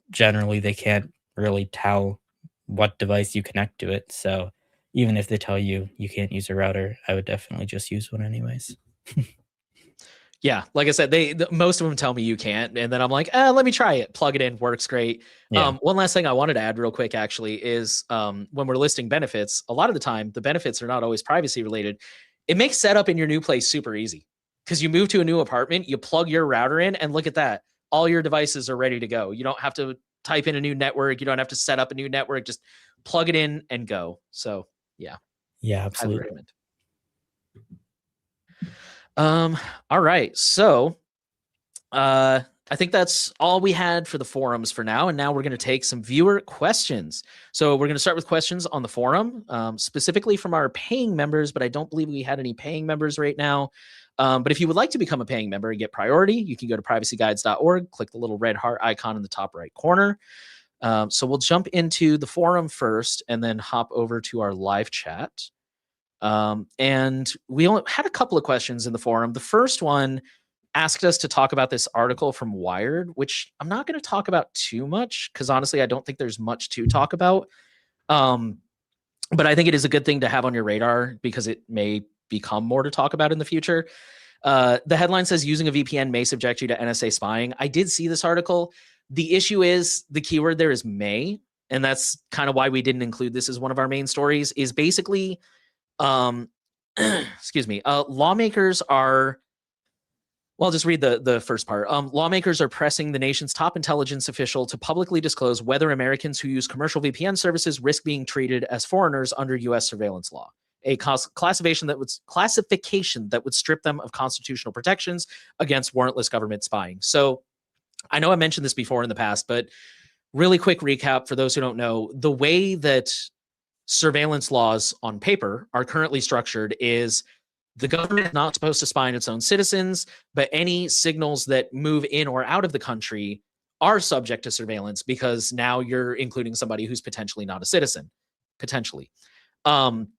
generally they can't really tell what device you connect to it. So even if they tell you you can't use a router, I would definitely just use one anyways. Yeah, like I said, most of them tell me you can't, and then I'm like, let me try it. Plug it in, works great. Yeah. One last thing I wanted to add real quick actually is when we're listing benefits, a lot of the time the benefits are not always privacy related. It makes setup in your new place super easy because you move to a new apartment, you plug your router in, and look at that, all your devices are ready to go. You don't have to type in a new network, you don't have to set up a new network, just plug it in and go. So yeah, Yeah, highly absolutely. recommend. Um, all right, so I think that's all we had for the forums for now. And now we're going to take some viewer questions. So we're going to start with questions on the forum, specifically from our paying members, but I don't believe we had any paying members right now. But if you would like to become a paying member and get priority, you can go to privacyguides.org, click the little red heart icon in the top right corner. So we'll jump into the forum first and then hop over to our live chat. And we only had a couple of questions in the forum. The first one asked us to talk about this article from Wired, which I'm not going to talk about too much because honestly, I don't think there's much to talk about. Um, but I think it is a good thing to have on your radar because it may become more to talk about in the future. The headline says using a VPN may subject you to NSA spying. I did see this article. The issue is the keyword there is may, and that's kind of why we didn't include this as one of our main stories. Is basically, excuse me, lawmakers are well, I'll just read the first part. Lawmakers are pressing the nation's top intelligence official to publicly disclose whether Americans who use commercial VPN services risk being treated as foreigners under U.S. surveillance law. A classification that would strip them of constitutional protections against warrantless government spying. So I know I mentioned this before in the past, but really quick recap for those who don't know: the way that surveillance laws on paper are currently structured is the government is not supposed to spy on its own citizens, but any signals that move in or out of the country are subject to surveillance because now you're including somebody who's potentially not a citizen, potentially. Um,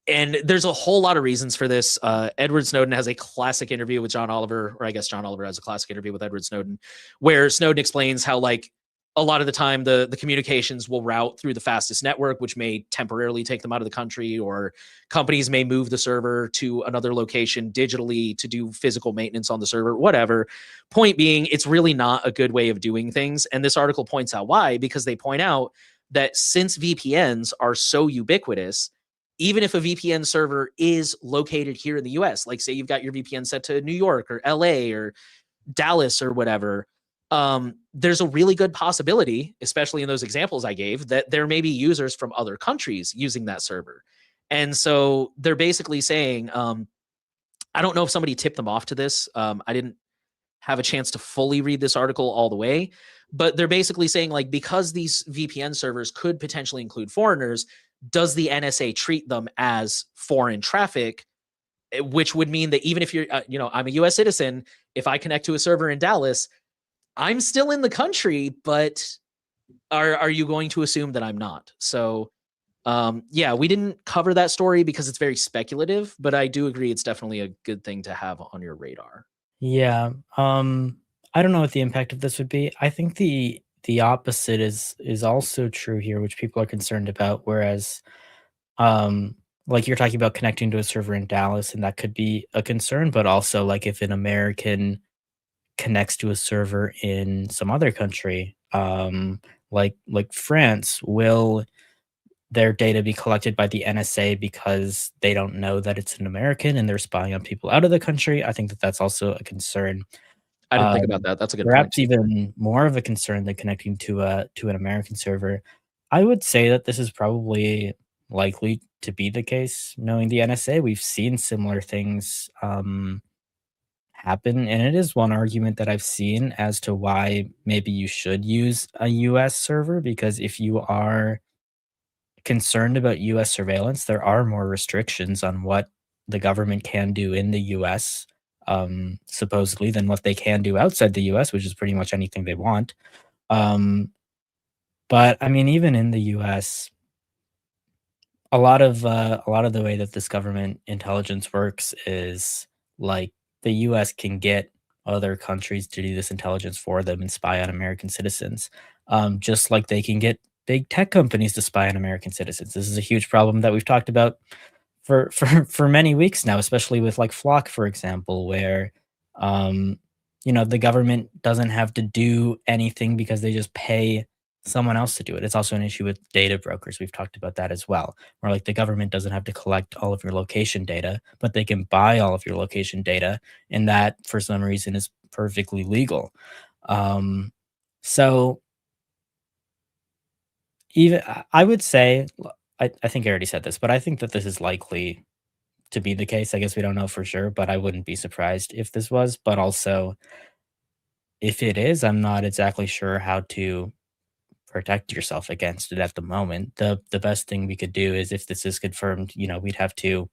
and there's a whole lot of reasons for this. Edward Snowden has a classic interview with John Oliver, or I guess John Oliver has a classic interview with Edward Snowden, where Snowden explains how, like, a lot of the time the communications will route through the fastest network, which may temporarily take them out of the country, or companies may move the server to another location digitally to do physical maintenance on the server, whatever. Point being, it's really not a good way of doing things. And this article points out why, because they point out that since VPNs are so ubiquitous, even if a VPN server is located here in the US, like say you've got your VPN set to New York or LA or Dallas or whatever, there's a really good possibility, especially in those examples I gave, that there may be users from other countries using that server. And so they're basically saying, I don't know if somebody tipped them off to this. I didn't have a chance to fully read this article all the way, but they're basically saying, like, because these VPN servers could potentially include foreigners, does the NSA treat them as foreign traffic? Which would mean that even if you're, I'm a US citizen, if I connect to a server in Dallas, I'm still in the country, but are you going to assume that I'm not? So, yeah, we didn't cover that story because it's very speculative, but I do agree it's definitely a good thing to have on your radar. Yeah. I don't know what the impact of this would be. I think the opposite is also true here, which people are concerned about. Whereas, like you're talking about connecting to a server in Dallas, and that could be a concern, but also like if an American connects to a server in some other country, like France, will their data be collected by the NSA because they don't know that it's an American and they're spying on people out of the country? I think that that's also a concern. I didn't think about Um, that. That's a good point Perhaps too. even more of a concern than connecting to an American server. I would say that this is probably likely to be the case. Knowing the NSA, we've seen similar things happen, and it is one argument that I've seen as to why maybe you should use a US server, because if you are concerned about US surveillance, there are more restrictions on what the government can do in the US, supposedly, than what they can do outside the US, which is pretty much anything they want. Um, but I mean, even in the US, a lot of the way that this government intelligence works is like the US can get other countries to do this intelligence for them and spy on American citizens, just like they can get big tech companies to spy on American citizens. This is a huge problem that we've talked about for many weeks now, especially with like Flock, for example, where um, the government doesn't have to do anything because they just pay someone else to do it. It's also an issue with data brokers. We've talked about that as well, where like the government doesn't have to collect all of your location data, but they can buy all of your location data, and that for some reason is perfectly legal. Um, so even I would say, I think I already said this, but I think that this is likely to be the case. I guess we don't know for sure, but I wouldn't be surprised if this was. But also, if it is, I'm not exactly sure how to protect yourself against it at the moment. The best thing we could do is if this is confirmed, we'd have to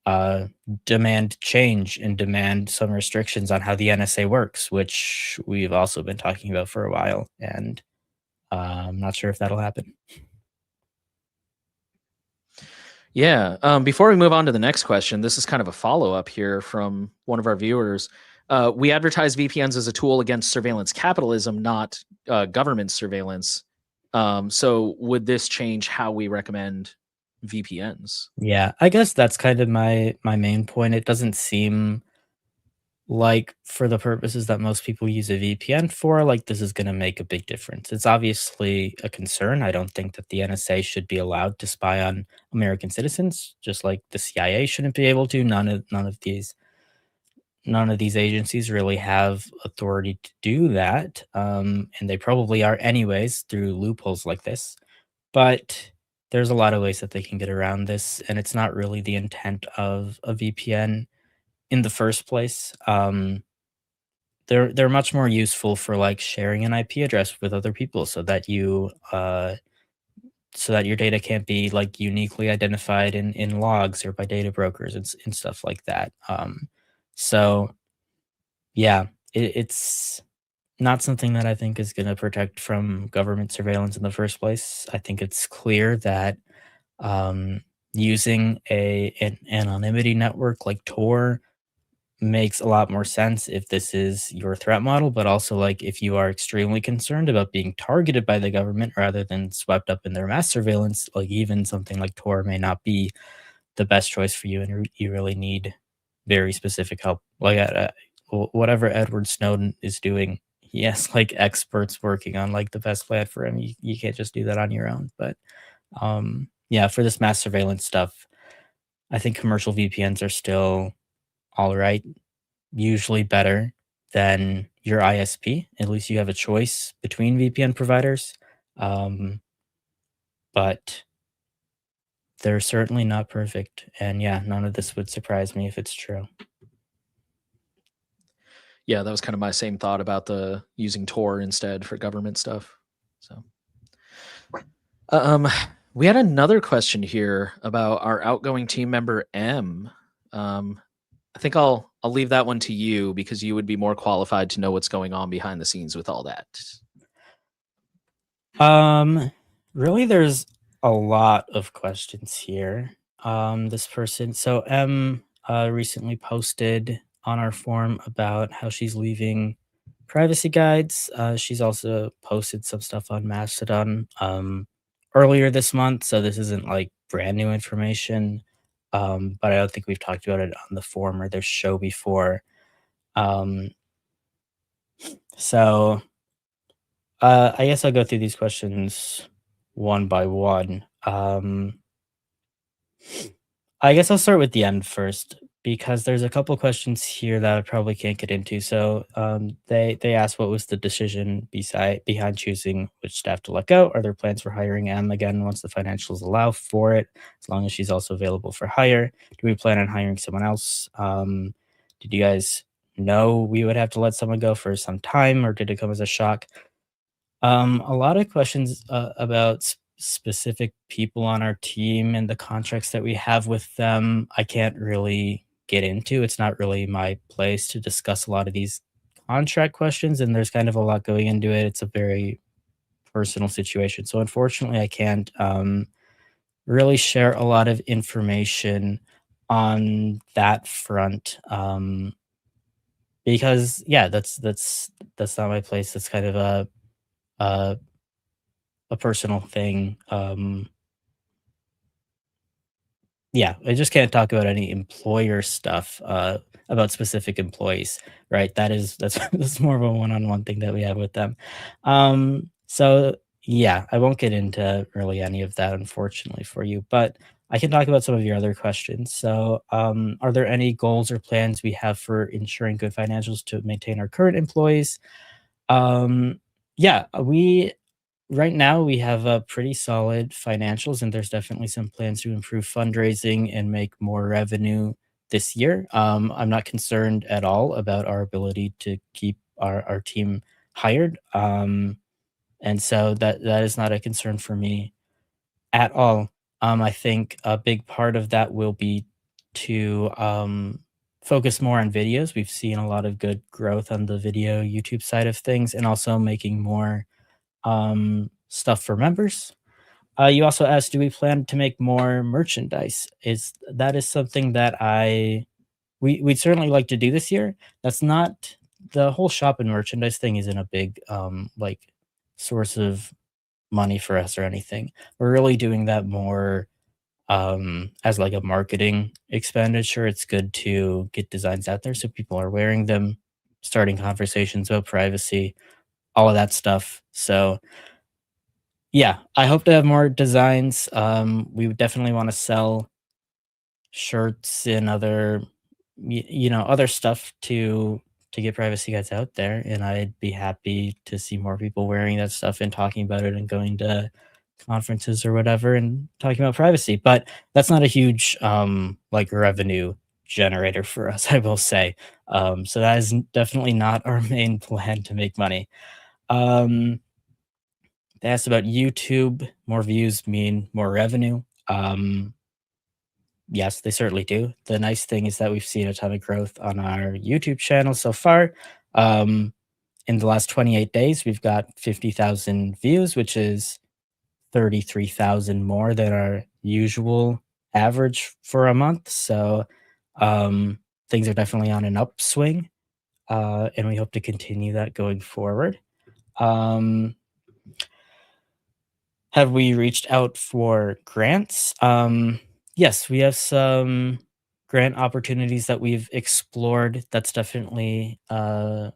uh demand change and demand some restrictions on how the NSA works, which we've also been talking about for a while. And I'm not sure if that'll happen. Yeah. Before we move on to the next question, this is kind of a follow up here from one of our viewers. We advertise VPNs as a tool against surveillance capitalism, not government surveillance. So, would this change how we recommend VPNs? Yeah, I guess that's kind of my main point. It doesn't seem like for the purposes that most people use a VPN for, like this is going to make a big difference. It's obviously a concern. I don't think that the NSA should be allowed to spy on American citizens, just like the CIA shouldn't be able to. None of these agencies really have authority to do that, and they probably are anyways through loopholes like this. But there's a lot of ways that they can get around this, and it's not really the intent of a VPN in the first place. They're much more useful for like sharing an IP address with other people so that your data can't be like uniquely identified in logs or by data brokers and stuff like that. So yeah, it's not something that I think is going to protect from government surveillance in the first place. I think it's clear that um, using an anonymity network like Tor makes a lot more sense if this is your threat model, but also like if you are extremely concerned about being targeted by the government rather than swept up in their mass surveillance, like even something like Tor may not be the best choice for you, and you really need very specific help. Like whatever Edward Snowden is doing, he has like experts working on like the best plan for him. You can't just do that on your own. But yeah, for this mass surveillance stuff, I think commercial VPNs are still all right, usually better than your ISP. At least you have a choice between VPN providers. Um, but they're certainly not perfect. And yeah, none of this would surprise me if it's true. Yeah, that was kind of my same thought about the using Tor instead for government stuff. So, um, we had another question here about our outgoing team member M. Um, I think I'll leave that one to you because you would be more qualified to know what's going on behind the scenes with all that. Um, Really, there's a lot of questions here. This person, so M, recently posted on our forum about how she's leaving privacy guides. She's also posted some stuff on Mastodon earlier this month, so this isn't like brand new information. But I don't think we've talked about it on the forum or their show before. Um, so I guess I'll go through these questions one by one. I guess I'll start with the end first because there's a couple questions here that I probably can't get into. So they asked what was the decision behind choosing which staff to let go. Are there plans for hiring M again once the financials allow for it, as long as she's also available for hire? Do we plan on hiring someone else? Did you guys know we would have to let someone go for some time, or did it come as a shock? A lot of questions about specific people on our team and the contracts that we have with them. I can't really get into. It's not really my place to discuss a lot of these contract questions, and there's kind of a lot going into it. It's a very personal situation, so unfortunately, I can't really share a lot of information on that front. because yeah, that's not my place. That's kind of a a personal thing. Yeah, I just can't talk about any employer stuff, about specific employees, right? That's that's more of a one-on-one thing that we have with them. So yeah, I won't get into really any of that, unfortunately for you, but I can talk about some of your other questions. So, are there any goals or plans we have for ensuring good financials to maintain our current employees? Um, yeah, we right now we have a pretty solid financials, and there's definitely some plans to improve fundraising and make more revenue this year. I'm not concerned at all about our ability to keep our team hired. And so that is not a concern for me at all. I think a big part of that will be to focus more on videos. We've seen a lot of good growth on the video YouTube side of things, and also making more stuff for members. You also asked, do we plan to make more merchandise? Is that is something that we'd certainly like to do this year. That's not the whole shop and merchandise thing isn't a big like source of money for us or anything. We're really doing that more as like a marketing expenditure. It's good to get designs out there so people are wearing them, starting conversations about privacy, all of that stuff. So yeah, I hope to have more designs. We would definitely want to sell shirts and other, other stuff to get privacy guides out there, and I'd be happy to see more people wearing that stuff and talking about it and going to conferences or whatever and talking about privacy. But that's not a huge like revenue generator for us, I will say. So that is definitely not our main plan to make money. Um, they asked about YouTube. More views mean more revenue. Yes, they certainly do. The nice thing is that we've seen a ton of growth on our YouTube channel so far. Um, in the last 28 days, we've got 50,000 views, which is 33,000 more than our usual average for a month. So things are definitely on an upswing, and we hope to continue that going forward. Um, Have we reached out for grants? Yes, we have some grant opportunities that we've explored. That's definitely a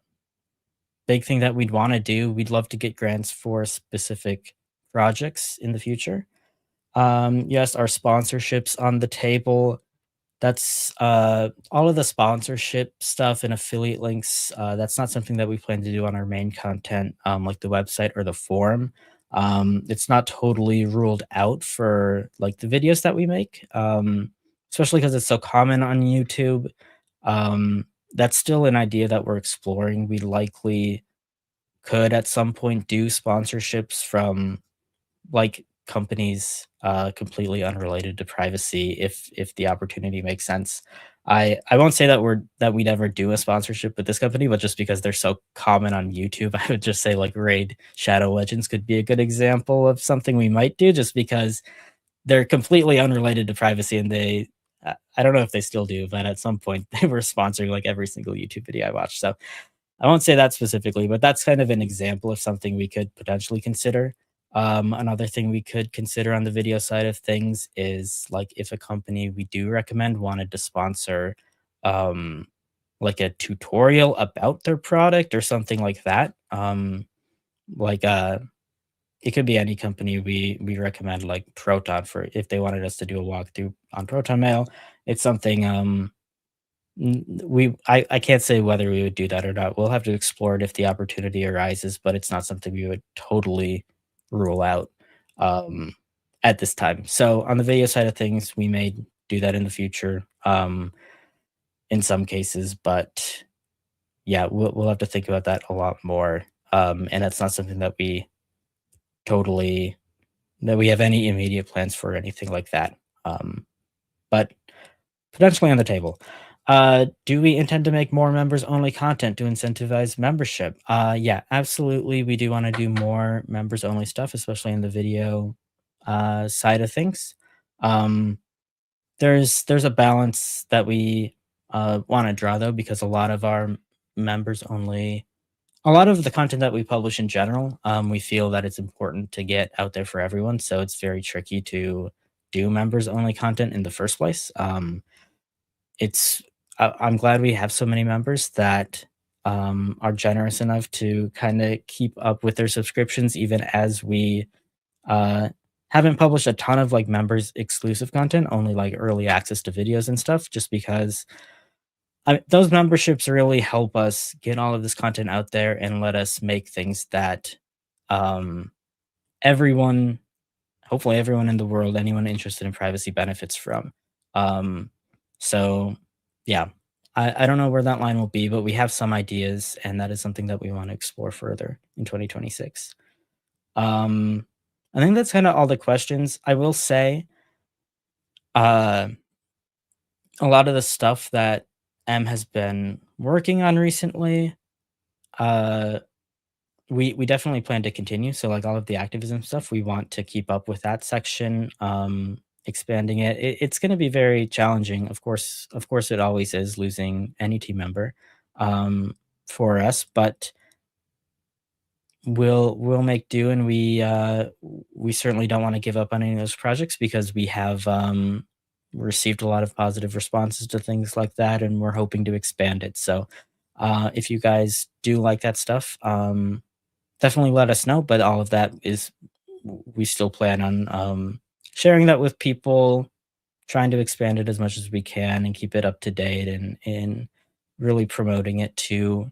big thing that we'd want to do. We'd love to get grants for specific projects in the future. Yes, our sponsorships on the table. That's all of the sponsorship stuff and affiliate links. That's not something that we plan to do on our main content, like the website or the forum. It's not totally ruled out for like the videos that we make, especially because it's so common on YouTube. That's still an idea that we're exploring. We likely could at some point do sponsorships from like companies completely unrelated to privacy if the opportunity makes sense. I won't say that we'd ever do a sponsorship with this company, but just because they're so common on YouTube, I would just say like Raid Shadow Legends could be a good example of something we might do just because they're completely unrelated to privacy, and I don't know if they still do, but at some point they were sponsoring like every single YouTube video I watched. So I won't say that specifically, but that's kind of an example of something we could potentially consider. Another thing we could consider on the video side of things is like if a company we do recommend wanted to sponsor um, like a tutorial about their product or something like that. Like it could be any company we recommend, like Proton, for if they wanted us to do a walkthrough on Proton Mail. It's something I can't say whether we would do that or not. We'll have to explore it if the opportunity arises, but it's not something we would totally rule out, um, at this time. So on the video side of things, we may do that in the future, in some cases, but yeah, we'll have to think about that a lot more. And that's not something totally that we have any immediate plans for or anything like that. But potentially on the table. Do we intend to make more members only content to incentivize membership? Yeah, absolutely. We do want to do more members only stuff, especially in the video side of things. Um, there's a balance that we want to draw though, because a lot of our members only. A lot of the content that we publish in general, we feel that it's important to get out there for everyone. So it's very tricky to do members only content in the first place. It's I'm glad we have so many members that are generous enough to kind of keep up with their subscriptions, even as we uh, haven't published a ton of like members exclusive content, only like early access to videos and stuff, just because those memberships really help us get all of this content out there and let us make things that um, everyone, hopefully everyone in the world, anyone interested in privacy benefits from. Um, so, yeah, I don't know where that line will be, but we have some ideas, and that is something that we want to explore further in 2026. Um, I think that's kind of all the questions. I will say, uh, a lot of the stuff that M has been working on recently, uh, we definitely plan to continue. So like all of the activism stuff, we want to keep up with that section, expanding it's going to be very challenging. Of course, it always is losing any team member um, for us, but we'll make do, and we certainly don't want to give up on any of those projects because we have received a lot of positive responses to things like that, and we're hoping to expand it. So if you guys do like that stuff, definitely let us know. But all of that is we still plan on sharing that with people, trying to expand it as much as we can and keep it up to date, and really promoting it to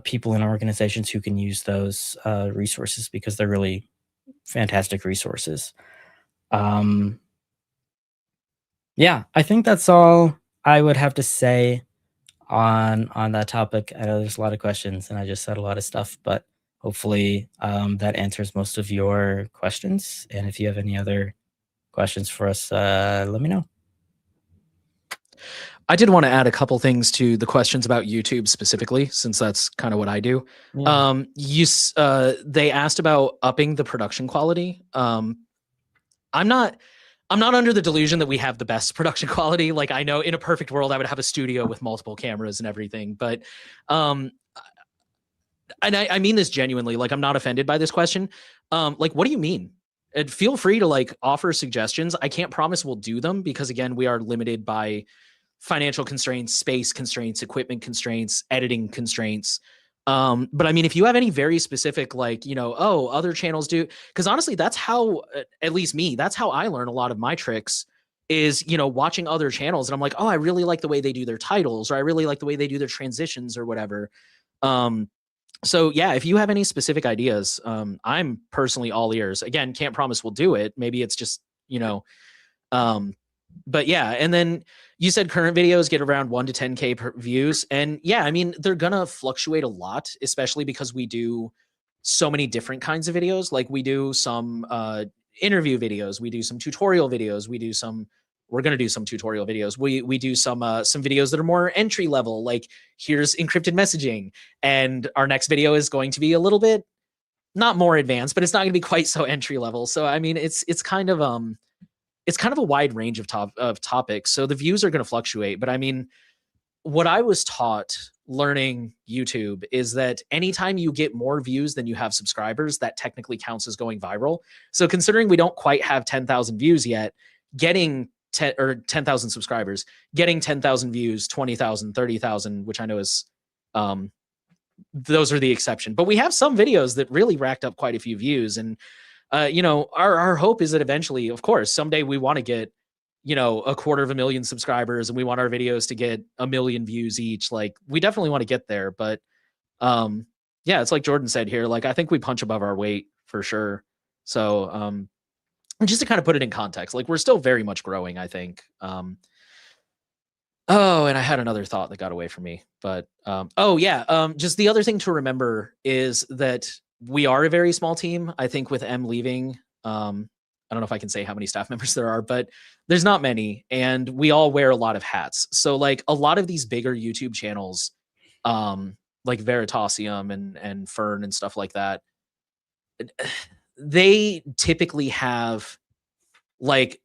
people and organizations who can use those resources because they're really fantastic resources. Um, yeah, I think that's all I would have to say on that topic. I know there's a lot of questions, and I just said a lot of stuff, but hopefully that answers most of your questions. And if you have any other questions for us, let me know. I did want to add a couple things to the questions about YouTube specifically, since that's kind of what I do. Yeah. They asked about upping the production quality. I'm not I'm not under the delusion that we have the best production quality. Like, I know in a perfect world I would have a studio with multiple cameras and everything, but um and I mean this genuinely. Like, I'm not offended by this question. Like, what do you mean? And feel free to like offer suggestions. I can't promise we'll do them because again, we are limited by financial constraints, space constraints, equipment constraints, editing constraints. But I mean, if you have any very specific, like, oh, other channels do, because honestly, that's how, at least me, that's how I learn a lot of my tricks is, watching other channels. And I'm like, oh, I really like the way they do their titles, or I really like the way they do their transitions or whatever. Um, so yeah, if you have any specific ideas, I'm personally all ears. Again, can't promise we'll do it. Maybe it's just, um, but yeah. And then you said current videos get around 1 to 10K per views. And yeah, I mean, they're gonna fluctuate a lot, especially because we do so many different kinds of videos. Like, we do some interview videos, we do some tutorial videos, we're gonna do some tutorial videos. We do some videos that are more entry level, like here's encrypted messaging. And our next video is going to be a little bit not more advanced, but it's not gonna be quite so entry level. So I mean, it's kind of a wide range of topics. So the views are going to fluctuate. But I mean, what I was taught learning YouTube is that anytime you get more views than you have subscribers, that technically counts as going viral. So considering we don't quite have 10,000 views yet, getting 10,000 subscribers, getting 10,000 views, 20,000, 30,000, which I know is, those are the exception. But we have some videos that really racked up quite a few views. And our hope is that eventually, of course, someday we want to get, 250,000 subscribers, and we want our videos to get 1 million views each. Like, we definitely want to get there. But yeah, it's like Jordan said here. Like, I think we punch above our weight for sure. So just to kind of put it in context, like, we're still very much growing, I think. Oh, and I had another thought that got away from me. But oh yeah, just the other thing to remember is that we are a very small team. I think with M leaving, I don't know if I can say how many staff members there are, but there's not many, and we all wear a lot of hats. So like a lot of these bigger YouTube channels, like Veritasium and Fern and stuff like that, they typically have like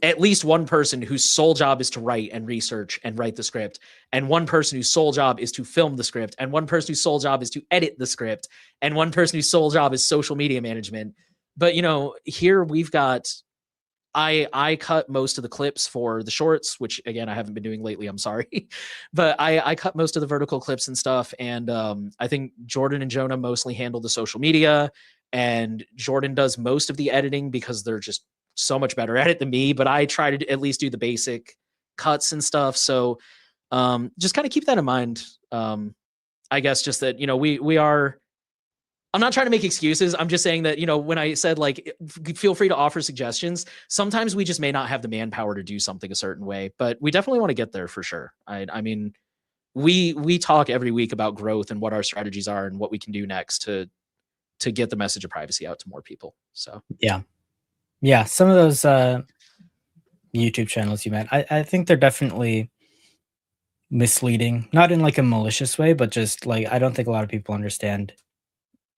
at least one person whose sole job is to write and research and write the script, and one person whose sole job is to film the script, and one person whose sole job is to edit the script, and one person whose sole job is social media management. But here we've got I cut most of the clips for the shorts, which again I haven't been doing lately. I'm sorry, but I cut most of the vertical clips and stuff. And I think Jordan and Jonah mostly handle the social media, and Jordan does most of the editing because they're just so much better at it than me. But I try to at least do the basic cuts and stuff. So just kind of keep that in mind. I guess just that we are. I'm not trying to make excuses. I'm just saying that, when I said like, feel free to offer suggestions, sometimes we just may not have the manpower to do something a certain way, but we definitely want to get there for sure. I mean, we talk every week about growth and what our strategies are and what we can do next to get the message of privacy out to more people. So yeah, some of those YouTube channels you meant, I think they're definitely misleading, not in like a malicious way, but just like I don't think a lot of people understand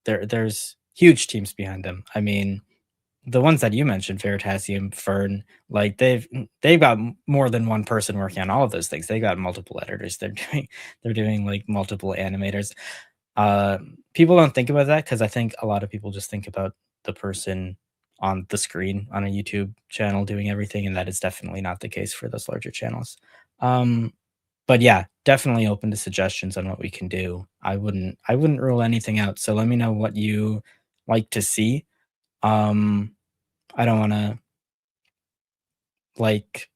there's huge teams behind them. I mean, the ones that you mentioned, Veritasium, Fern, like they've got more than one person working on all of those things. They got multiple editors. They're doing like multiple animators. People don't think about that because I think a lot of people just think about the person on the screen on a YouTube channel doing everything, and that is definitely not the case for those larger channels. But yeah, definitely open to suggestions on what we can do. I wouldn't rule anything out. So let me know what you like to see. I don't want to like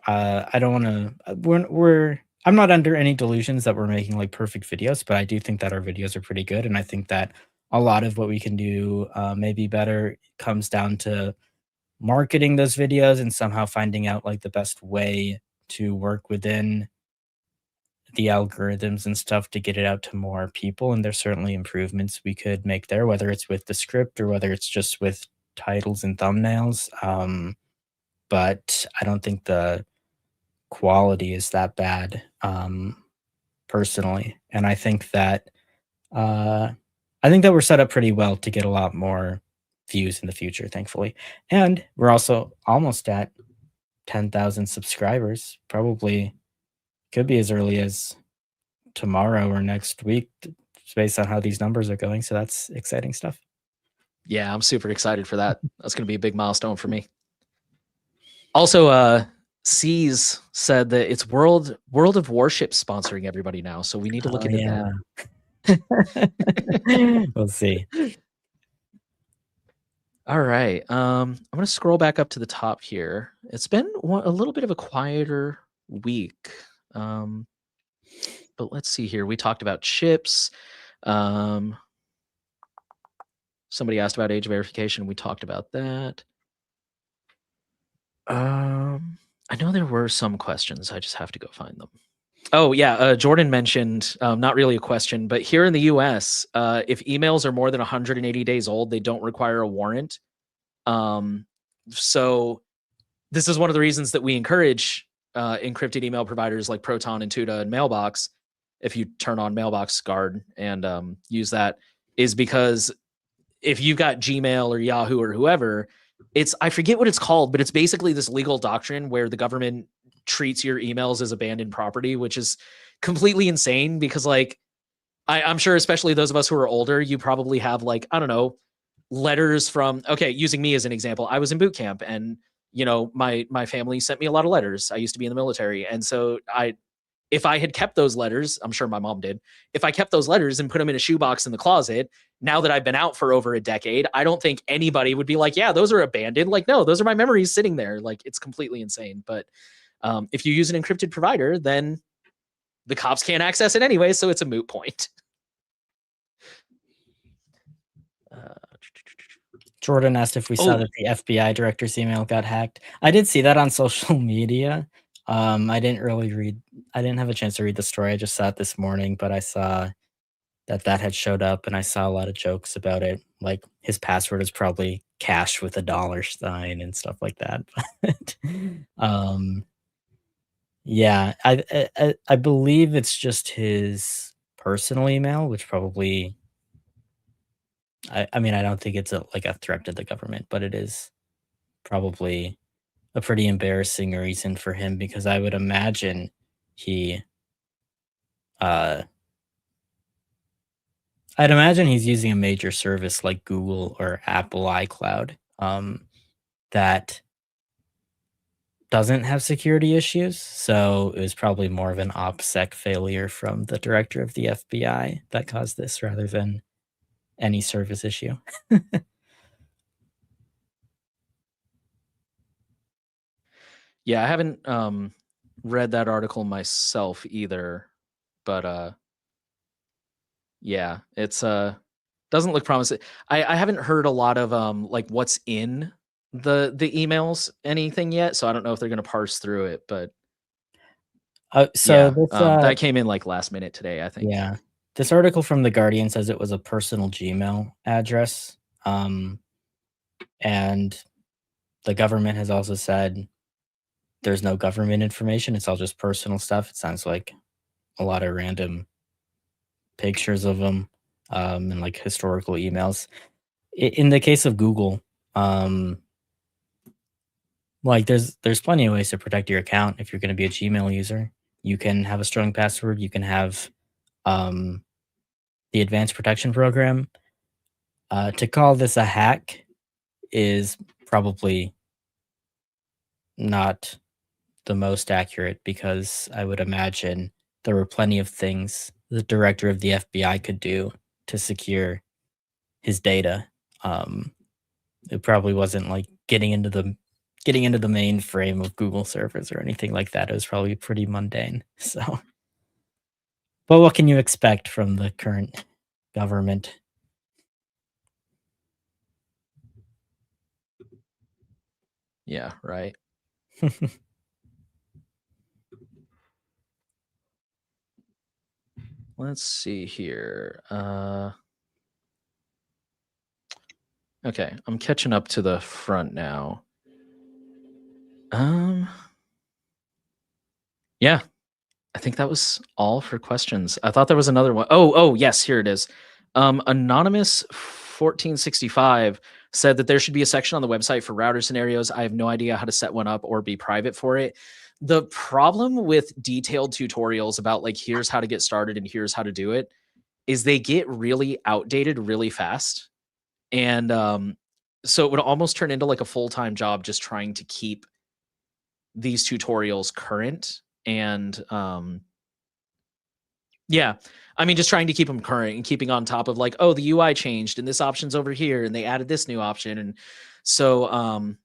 I don't want to we're I'm not under any delusions that we're making like perfect videos, but I do think that our videos are pretty good, and I think that a lot of what we can do maybe better comes down to marketing those videos and somehow finding out like the best way to work within the algorithms and stuff to get it out to more people. And there's certainly improvements we could make there, whether it's with the script or whether it's just with titles and thumbnails. But I don't think the quality is that bad, personally. And uh, I think that we're set up pretty well to get a lot more views in the future, thankfully. And we're also almost at 10,000 subscribers. Probably could be as early as tomorrow or next week, based on how these numbers are going. So that's exciting stuff. yeah, I'm super excited for that. That's going to be a big milestone for me. Also, C's said that it's World of Warship sponsoring everybody now, so we need to look into that. We'll see. All right. I'm going to scroll back up to the top here. It's been a little bit of a quieter week. But let's see here. We talked about chips. Somebody asked about age verification. We talked about that. I know there were some questions. I just have to go find them. Oh, yeah. Jordan mentioned, not really a question, but here in the US, if emails are more than 180 days old, they don't require a warrant. So this is one of the reasons that we encourage encrypted email providers like Proton and Tuta and Mailbox. If you turn on Mailbox Guard and use that, is because if you've got Gmail or Yahoo or whoever, I forget what it's called, but it's basically this legal doctrine where the government treats your emails as abandoned property, which is completely insane because like I'm sure especially those of us who are older, you probably have like, I don't know, letters from, okay, using me as an example, I was in boot camp and my family sent me a lot of letters. I used to be in the military. And so if I had kept those letters, I'm sure my mom did. If I kept those letters and put them in a shoebox in the closet, now that I've been out for over a decade, I don't think anybody would be like, yeah, those are abandoned. Like, no, those are my memories sitting there. Like, it's completely insane. But if you use an encrypted provider, then the cops can't access it anyway. So it's a moot point. Jordan asked if we saw that the FBI director's email got hacked. I did see that on social media. I didn't have a chance to read the story. I just saw it this morning, but I saw that had showed up, and I saw a lot of jokes about it. Like his password is probably cash with a dollar sign and stuff like that. But, yeah, I believe it's just his personal email, which probably. I mean, I don't think it's like a threat to the government, but it is probably a pretty embarrassing reason for him because I would imagine he uh I'd imagine he's using a major service like Google or Apple iCloud, that doesn't have security issues, so it was probably more of an OPSEC failure from the director of the FBI that caused this rather than any service issue. Yeah, I haven't read that article myself either, but yeah, it's doesn't look promising. I haven't heard a lot of like what's in the emails anything yet, so I don't know if they're gonna parse through it, but So yeah, this, that came in like last minute today, I think. yeah, this article from The Guardian says it was a personal Gmail address, and the government has also said there's no government information, it's all just personal stuff. It sounds like a lot of random pictures of them, and, like, historical emails. In the case of Google, um, like, there's plenty of ways to protect your account if you're gonna be a Gmail user. You can have a strong password, you can have, um, the advanced protection program. To call this a hack is probably not the most accurate because I would imagine there were plenty of things the director of the FBI could do to secure his data. Um, it probably wasn't like getting into the mainframe of Google servers or anything like that. It was probably pretty mundane. So, but what can you expect from the current government? Yeah, right. Let's see here. Okay, I'm catching up to the front now. Um, yeah, I think that was all for questions. I thought there was another one. Oh, yes, here it is. Anonymous 1465 said that there should be a section on the website for router scenarios. I have no idea how to set one up or be private for it. The problem with detailed tutorials about like here's how to get started and here's how to do it is they get really outdated really fast. And so it would almost turn into like a full-time job just trying to keep these tutorials current and yeah. I mean, just trying to keep them current and keeping on top of like, oh, the UI changed and this option's over here and they added this new option. And so,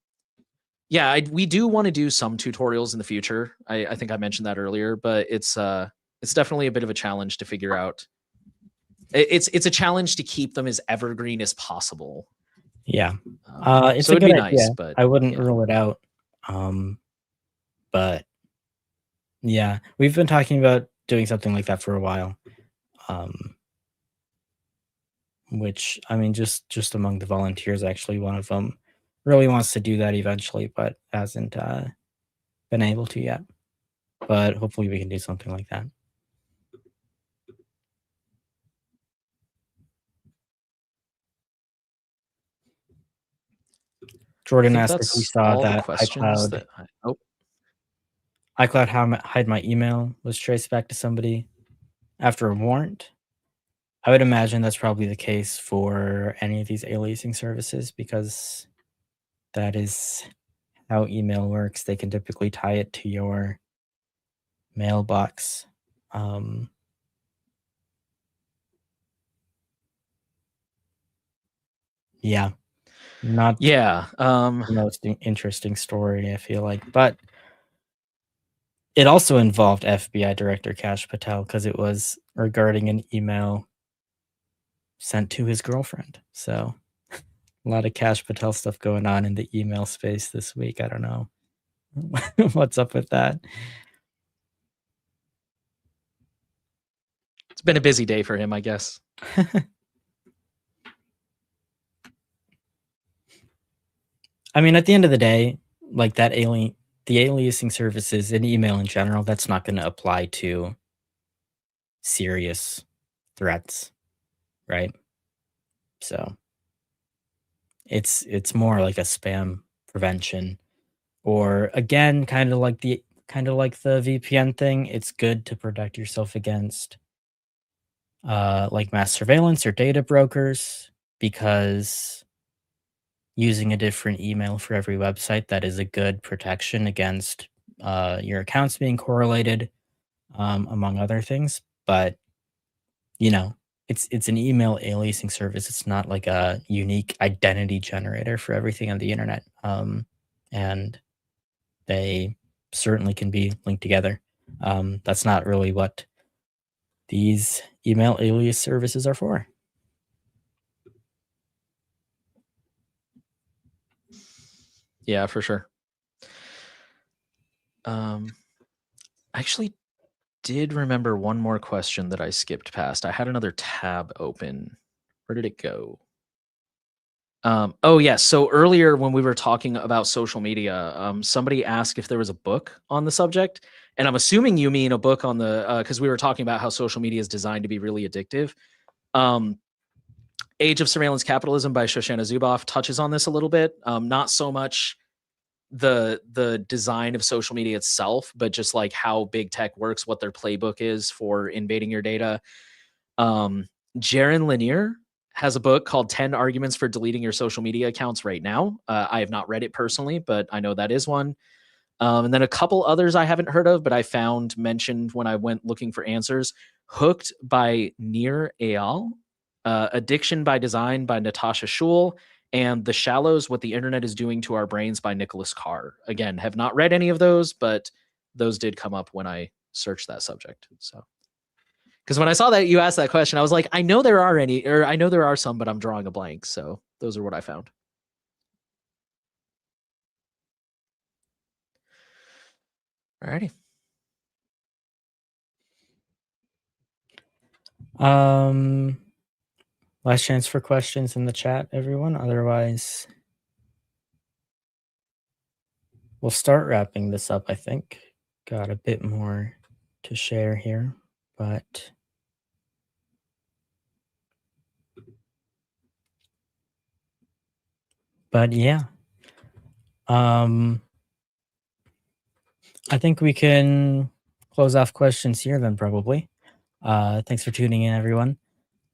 yeah, we do want to do some tutorials in the future. I think I mentioned that earlier, but it's definitely a bit of a challenge to figure out. It's a challenge to keep them as evergreen as possible. Yeah. It's So a it'd good be idea. nice, but I wouldn't yeah. rule it out. Um, but yeah, we've been talking about doing something like that for a while. Um, which I mean, just among the volunteers, actually, one of them really wants to do that eventually, but hasn't been able to yet. But hopefully, we can do something like that. I Jordan think asked if we that's saw all the that questions that I oh, iCloud hide my email was traced back to somebody after a warrant. I would imagine that's probably the case for any of these aliasing services because that is how email works. They can typically tie it to your mailbox. Um, yeah, not yeah, the most interesting story, I feel like, but it also involved FBI Director Kash Patel because it was regarding an email sent to his girlfriend. So a lot of Kash Patel stuff going on in the email space this week. I don't know what's up with that. it's been a busy day for him, I guess. I mean, at the end of the day, like the aliasing services and email in general, that's not going to apply to serious threats, right? So it's more like a spam prevention Or again, kind of like the VPN thing, it's good to protect yourself against like mass surveillance or data brokers, because using a different email for every website, that is a good protection against your accounts being correlated, among other things. But you know, it's an email aliasing service. It's not like a unique identity generator for everything on the internet. And they certainly can be linked together. That's not really what these email alias services are for. Yeah, for sure. I actually did remember one more question that I skipped past. I had another tab open. Where did it go? Oh yeah. So earlier when we were talking about social media, somebody asked if there was a book on the subject, and I'm assuming you mean a book on the because we were talking about how social media is designed to be really addictive. Um, Age of Surveillance Capitalism by Shoshana Zuboff touches on this a little bit. Not so much the design of social media itself, but just like how big tech works, what their playbook is for invading your data. Um, Jaron Lanier has a book called 10 Arguments for Deleting Your Social Media Accounts Right Now. I have not read it personally, but I know that is one. And then a couple others I haven't heard of, but I found mentioned when I went looking for answers. Hooked by Nir Eyal, Addiction by Design by Natasha Schul, and The Shallows: What the Internet is Doing to Our Brains by Nicholas Carr. Again, have not read any of those, but those did come up when I searched that subject. So, because when I saw that you asked that question, I was like, I know there are some, but I'm drawing a blank. So those are what I found. Alrighty. Last chance for questions in the chat, everyone. Otherwise, we'll start wrapping this up, I think. Got a bit more to share here, but yeah. I think we can close off questions here then, probably. Thanks for tuning in, everyone.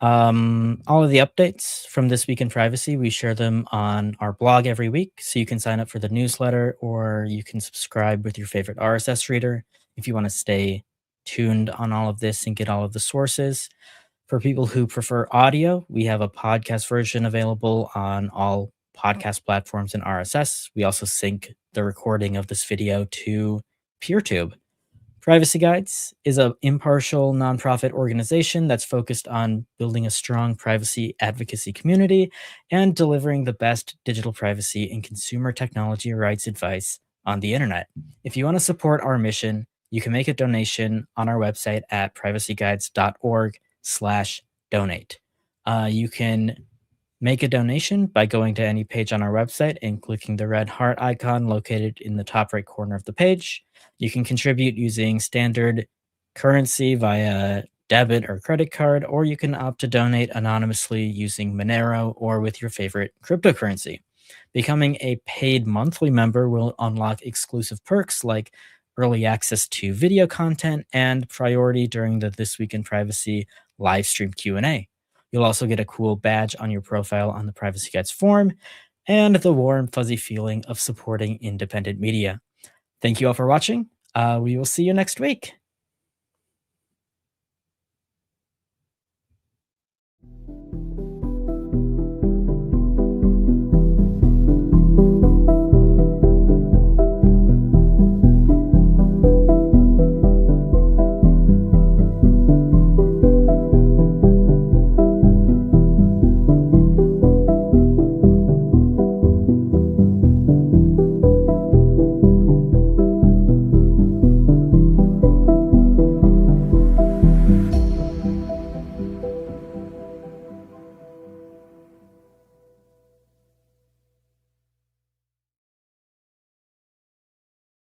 All of the updates from This Week in Privacy, we share them on our blog every week. So you can sign up for the newsletter, or you can subscribe with your favorite RSS reader if you want to stay tuned on all of this and get all of the sources. For people who prefer audio, we have a podcast version available on all podcast platforms and RSS. We also sync the recording of this video to PeerTube. Privacy Guides is an impartial nonprofit organization that's focused on building a strong privacy advocacy community and delivering the best digital privacy and consumer technology rights advice on the internet. If you want to support our mission, you can make a donation on our website at privacyguides.org/donate. You can make a donation by going to any page on our website and clicking the red heart icon located in the top right corner of the page. You can contribute using standard currency via debit or credit card, or you can opt to donate anonymously using Monero or with your favorite cryptocurrency. Becoming a paid monthly member will unlock exclusive perks like early access to video content and priority during the This Week in Privacy live stream Q&A. You'll also get a cool badge on your profile on the Privacy Guides forum and the warm, fuzzy feeling of supporting independent media. Thank you all for watching. We will see you next week.